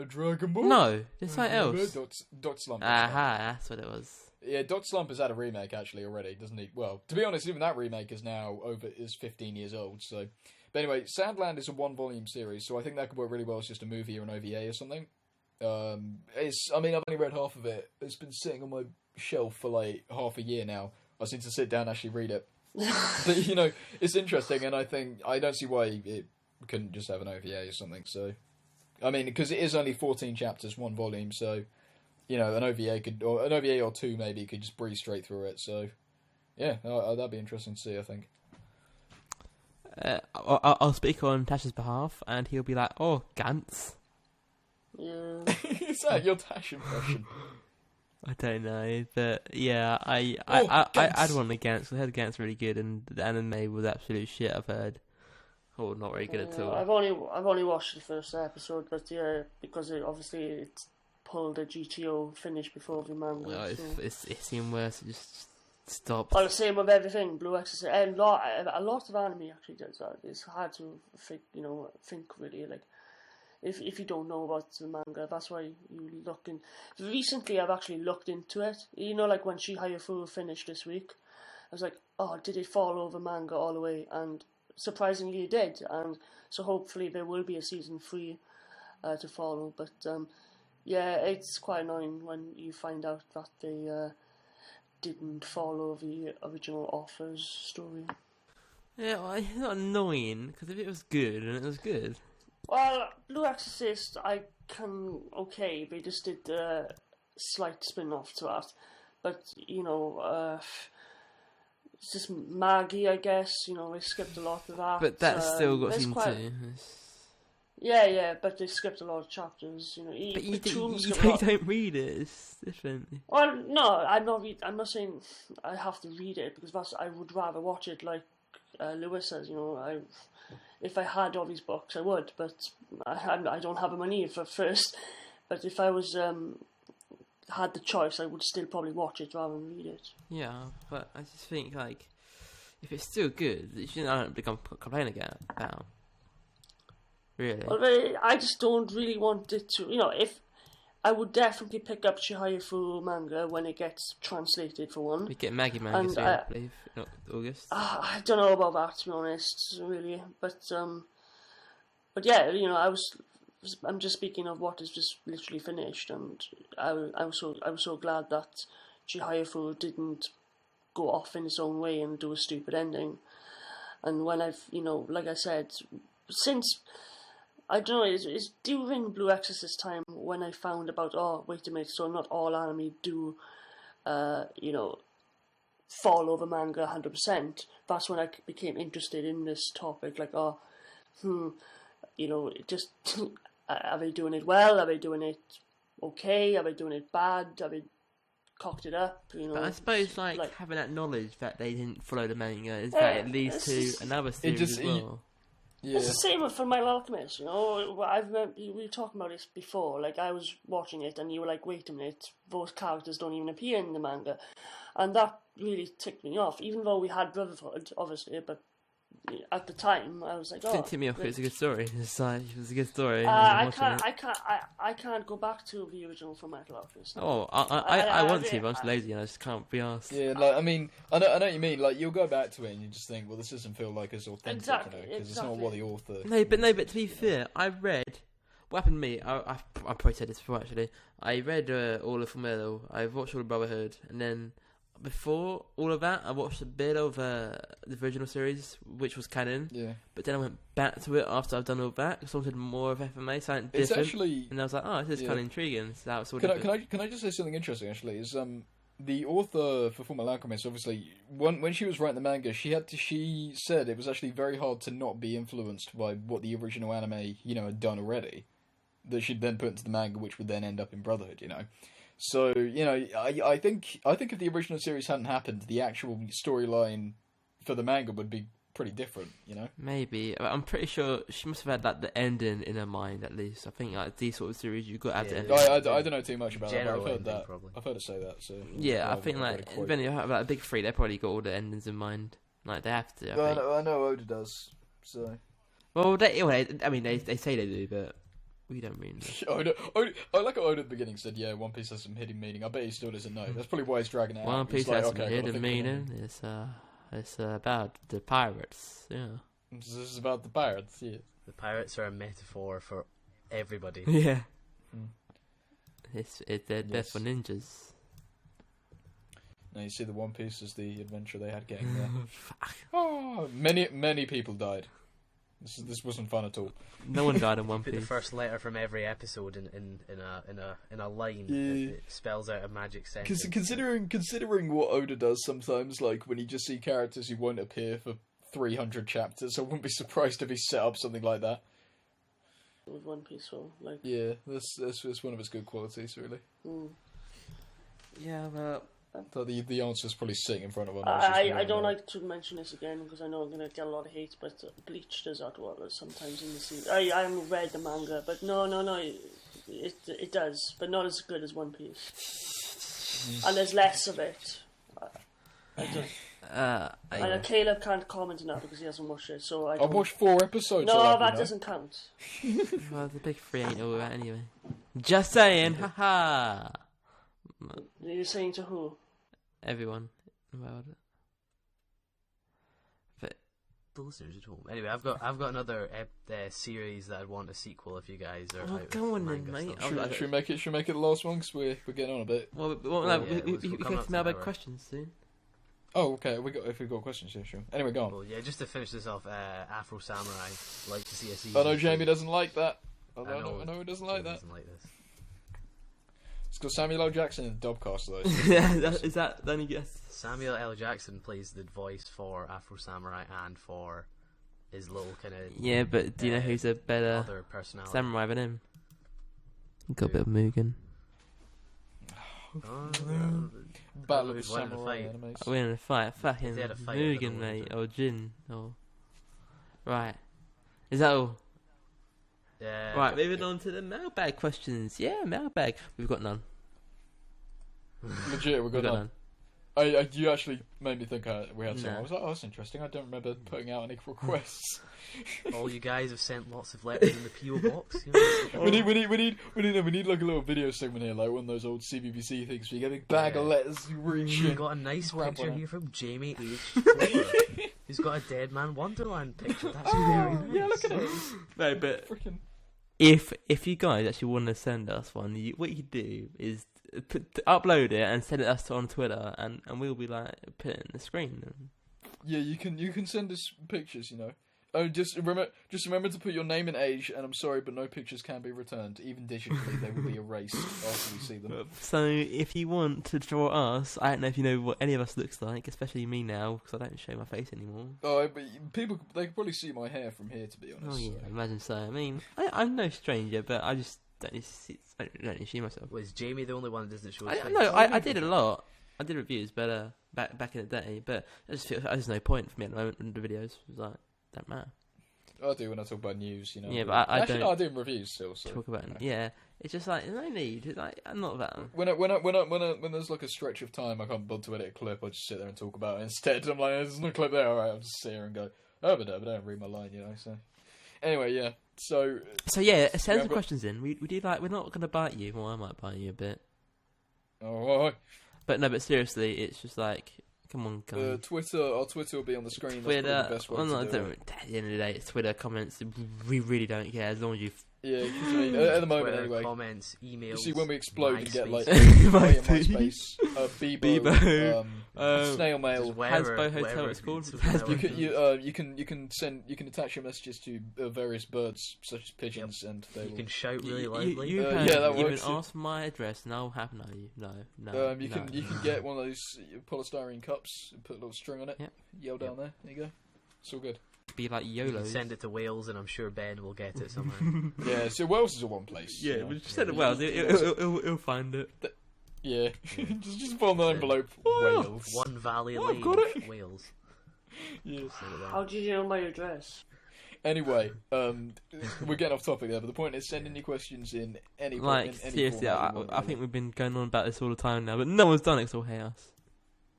Dragon Ball.
No, there's something else.
Dot Slump.
Aha, that's what it was.
Yeah, Dot Slump has had a remake actually already, doesn't he? Well, to be honest, even that remake is now is 15 years old. So, but anyway, Sandland is a 1-volume series, so I think that could work really well as just a movie or an OVA or something. I mean, I've only read half of it. It's been sitting on my shelf for like half a year now. I just need to sit down and actually read it. But you know, it's interesting, and I don't see why it couldn't just have an OVA or something. So, I mean, because it is only 14 chapters, 1 volume, so an OVA or an OVA or two maybe could just breeze straight through it. So, yeah, that'd be interesting to see, I think.
I'll speak on Tash's behalf, and he'll be like, "Oh, Gantz."
Yeah.
Is that your Tash impression?
I don't know, but yeah, I'd
Gantz.
want the Gantz. I heard Gantz really good, and the anime was absolute shit. I've heard, not very good at all.
I've only watched the first episode, but yeah, because it pulled a GTO finish before the manga.
Well,
so.
it's even worse. It just stops.
Well, the same with everything. Blue Exorcist, and a lot of anime actually does that. It's hard to think really like. If you don't know about the manga, that's why you look in. Recently, I've actually looked into it. Like when Chihaya finished this week, I was like, oh, did it follow the manga all the way? And surprisingly, it did. And so hopefully there will be a season 3 to follow. But yeah, it's quite annoying when you find out that they didn't follow the original author's story.
Yeah, well, it's not annoying because if it was good, and it was good.
Well, Blue Exorcist, they just did a slight spin-off to that. But, it's just Maggie, I guess, they skipped a lot of that.
But that's still got season 2.
Yeah, but they skipped a lot of chapters,
But you don't read it, it's different.
Well, no, I'm not saying I have to read it, because I would rather watch it like Lewis says, if I had all these books, I would, but I don't have the money for first. But if I was had the choice, I would still probably watch it rather than read it.
Yeah, but I just think if it's still good, it shouldn't become complaining about. Really?
Well, I just don't really want it to. If I would definitely pick up Chihaya manga when it gets translated for one.
We get Maggie manga soon, I believe, in August.
I don't know about that, to be honest, really. But yeah, I'm just speaking of what is just literally finished, and I was so glad that Chihaya didn't go off in its own way and do a stupid ending. And when like I said, since. I don't know, it's during Blue Exorcist time when I found about, wait a minute, so not all anime do, follow the manga 100%. That's when I became interested in this topic, like, just, are they doing it well? Are they doing it okay? Are they doing it bad? Are they cocked it up?
But I suppose, having that knowledge that they didn't follow the manga is that it leads to another series as well.
Yeah. It's the same with Fullmetal Alchemist, we were talking about this before, like I was watching it and you were like, wait a minute, those characters don't even appear in the manga, and that really ticked me off, even though we had Brotherhood, obviously, but at the time, I was like,
didn't tick me off, it was a good story, it was a good story.
I can't go back to the original Fullmetal Alchemist.
Oh, I want to, but I'm just lazy and I just can't be asked.
Yeah, I know what you mean, you'll go back to it and you just think, well, this doesn't feel like as authentic,
exactly,
because it's not what the author...
No, but to be fair, I read... What happened to me, I probably said this before actually, I read all of Fullmetal, I watched all of Brotherhood, and then before all of that, I watched a bit of the original series, which was canon. Yeah. But then I went back to it after I've done all that, because I wanted more of FMA, something different. It's actually... And I was like, this is kind of intriguing. So that was sort
can I just say something interesting, actually? Is the author for Fullmetal Alchemist, obviously, when she was writing the manga, she said it was actually very hard to not be influenced by what the original anime, had done already, that she'd then put into the manga, which would then end up in Brotherhood, So, I think if the original series hadn't happened, the actual storyline for the manga would be pretty different,
Maybe. I'm pretty sure she must have had the ending in her mind, at least. I think these sort of series, you've got to have the ending.
I don't know too much about it, but I've heard that. Probably. I've heard her say that, so...
Yeah, I think, when you have a big three, they probably got all the endings in mind. They have to,
I know Oda does, so...
Well, they say they do, but... We don't really know.
I like how Oda at the beginning said, One Piece has some hidden meaning. I bet he still doesn't know. That's probably why he's dragging it out.
One Piece has some hidden meaning. It's about the pirates, yeah.
This is about the pirates, yeah.
The pirates are a metaphor for everybody.
Yeah. They're death for ninjas.
Now you see the One Piece as the adventure they had getting there. Fuck. Oh, many people died. This wasn't fun at all.
No one died in One
Put the
Piece.
first letter from every episode in a line.
Yeah.
It spells out a magic sentence.
Considering what Oda does sometimes, like when you just see characters who won't appear for 300 chapters, I wouldn't be surprised if he set up something like that.
With One Piece, so like.
Yeah, that's one of its good qualities, really.
Yeah, but
So the answer's probably sitting in front of us.
I don't like to mention this again because I know I'm going to get a lot of hate, but Bleach does outwater sometimes in the series. I haven't read the manga, but no, it does, but not as good as One Piece. And there's less of it. And Caleb can't comment on that because he hasn't watched it, so I
watched 4 episodes.
No, that doesn't count.
well, the big 3 ain't all that anyway. Just saying, haha.
You're saying to who?
Everyone about it. But
The listeners at home. Anyway, I've got another series that I'd want a sequel if you guys are
oh,
out
go
of
on then,
manga
mate.
stuff.
Should we make it the last one? Because we're getting on a bit.
Well,
yeah,
we
we're
can
coming up to
mailbag
an hour.
questions soon.
Oh, okay. If we've got questions, yeah, sure. Anyway, go on.
Well, yeah, just to finish this off, Afro Samurai. Like to see a season.
I know Jamie doesn't like that. I
know
know he doesn't like that.
Doesn't like this.
It's got Samuel L. Jackson in the dubcast, though.
Is that the only guess?
Samuel L. Jackson plays the voice for Afro Samurai and for his little kind of
Yeah, but do you know who's a better
other personality.
samurai than him? Got a bit of Mugen.
Battle of the
Who's winning the
Samurai
fight?
animes.
We're in a fight. Fucking
They had a fight, I don't
Mugen,
know
mate,
what
or Jin, or right. Is that all?
Yeah.
Right, moving on to the mailbag questions. Yeah, mailbag. We've got none.
Legit, we've got none. You actually made me think we had some.
No.
I was like, oh, that's interesting. I don't remember putting out any requests.
All you guys have sent lots of letters in the PO box. You know?
We need like a little video segment here, like one of those old CBBC things where you get a big bag of letters, you reach
We
in.
got a nice
Grab
picture
one.
here from Jamie H. Who's got a Dead Man Wonderland picture. That's very nice.
Yeah, look at it.
No, but
Freaking.
if you guys actually want to send us one, what you do is upload it and send it us on Twitter, and we'll be like put it in the screen.
Yeah, you can send us pictures, you know. Oh, just remember to put your name and age, and I'm sorry, but no pictures can be returned. Even digitally, they will be erased after we see them.
So if you want to draw us, I don't know if you know what any of us looks like, especially me now, because I don't show my face anymore.
Oh, but they can probably see my hair from here, to be honest.
Oh yeah,
so.
I imagine so. I mean, I'm no stranger, but I just don't see myself.
Was Jamie the only one that doesn't show
I
his
don't
face?
know. I did a lot. I did reviews, but back in the day. But I just feel there's no point for me at the moment in the videos. It's like don't matter.
I do when I talk about news, you know.
Yeah, but I
actually,
don't
no, I do in reviews still. So,
talk about
you know.
Yeah, it's just like no need. It's like I'm not that.
When there's like a stretch of time I can't bother to edit a clip, I just sit there and talk about it instead. I'm like, there's no clip there. All right, I'll just sit here and go, but don't read my line, you know. So anyway, yeah. So
yeah, send some questions in. We do like we're not gonna bite you. Well, I might bite you a bit.
Oh,
But seriously, it's just like, come on, guys.
Our Twitter will be on the screen.
Twitter,
That's probably the best way to do it.
at the end of the day, it's Twitter comments. We really don't care as long as you.
Yeah, 'cause, I mean, at the moment
Twitter,
anyway.
comments, emails.
You see when we explode and get like
MySpace.
MySpace,
Bebo,
snail mail.
Just wherever-
Hasbro Hotel,
wherever
it's called.
it's-
Hasbro.
You can attach your messages to various birds such as pigeons, and they
You
will.
can shout really loudly.
You
yeah,
can
that
even
works.
ask my address, and I'll have no.
You can get one of those polystyrene cups, put a little string on it,
Yep.
yell down there. There you go. It's all good.
Be like
You
YOLO.
can send it to Wales, and I'm sure Ben will get it somewhere.
Yeah, so Wales is a one place.
Yeah,
you know.
we just send it Wales. He'll find it.
Yeah, just put on the envelope.
Oh,
Wales.
One Valley
Oh, I've
Lane,
got it.
Wales.
Yeah.
Send it there.
How did you know my address?
Anyway, we're getting off topic there, but the point is sending your questions in any
Like
in any
seriously,
format you want,
I
really.
think we've been going on about this all the time now, but no one's done it. It's all chaos.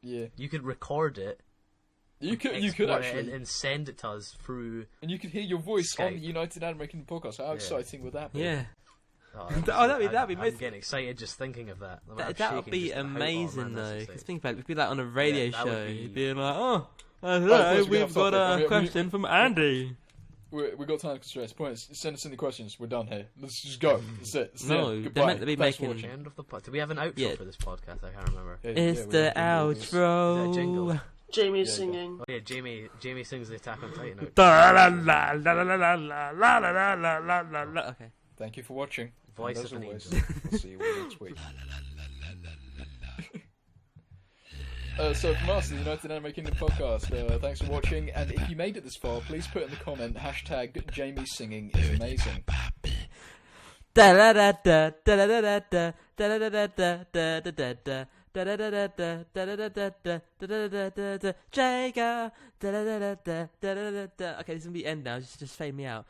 Yeah,
You could record it.
you could
export it
actually,
and send it to us through.
and you could hear your voice on
Skype.
the United Anime Kingdom podcast. How exciting would that be?
Yeah,
Oh,
that'd be
I'm
amazing.
getting excited just thinking of that. I'm
that
shaking
would be
just at how- oh,
amazing
man, that's
though.
exciting.
Because think about it, it'd be like on a radio
that would
show.
be-
You'd be like, oh,
of
hello,
course, we
we've
have
got
topic.
a question from Andy.
We got time constraints. The point is, send us any questions. We're done here. Let's just go. That's it. That's
No,
it.
they're
Goodbye.
meant to be
Thanks for
making-
watching.
End of the pod. Do we have an outro
Yeah.
for this podcast? I can't remember.
Yeah,
It's
yeah, we
the
have jingles.
Is that a jingle?
outro.
Jamie's
Yeah,
singing.
Oh yeah, Jamie sings the Attack on Titan. out.
Okay.
Thank you for watching.
Voice
and
of
as
an
always,
angel.
we'll see you all next week. So from us, the United Anime Kingdom podcast, thanks for watching, and if you made it this far, please put in the comment, hashtag Jamie singing is amazing.
Jager. Okay, this is gonna be the end now. Just fade me out.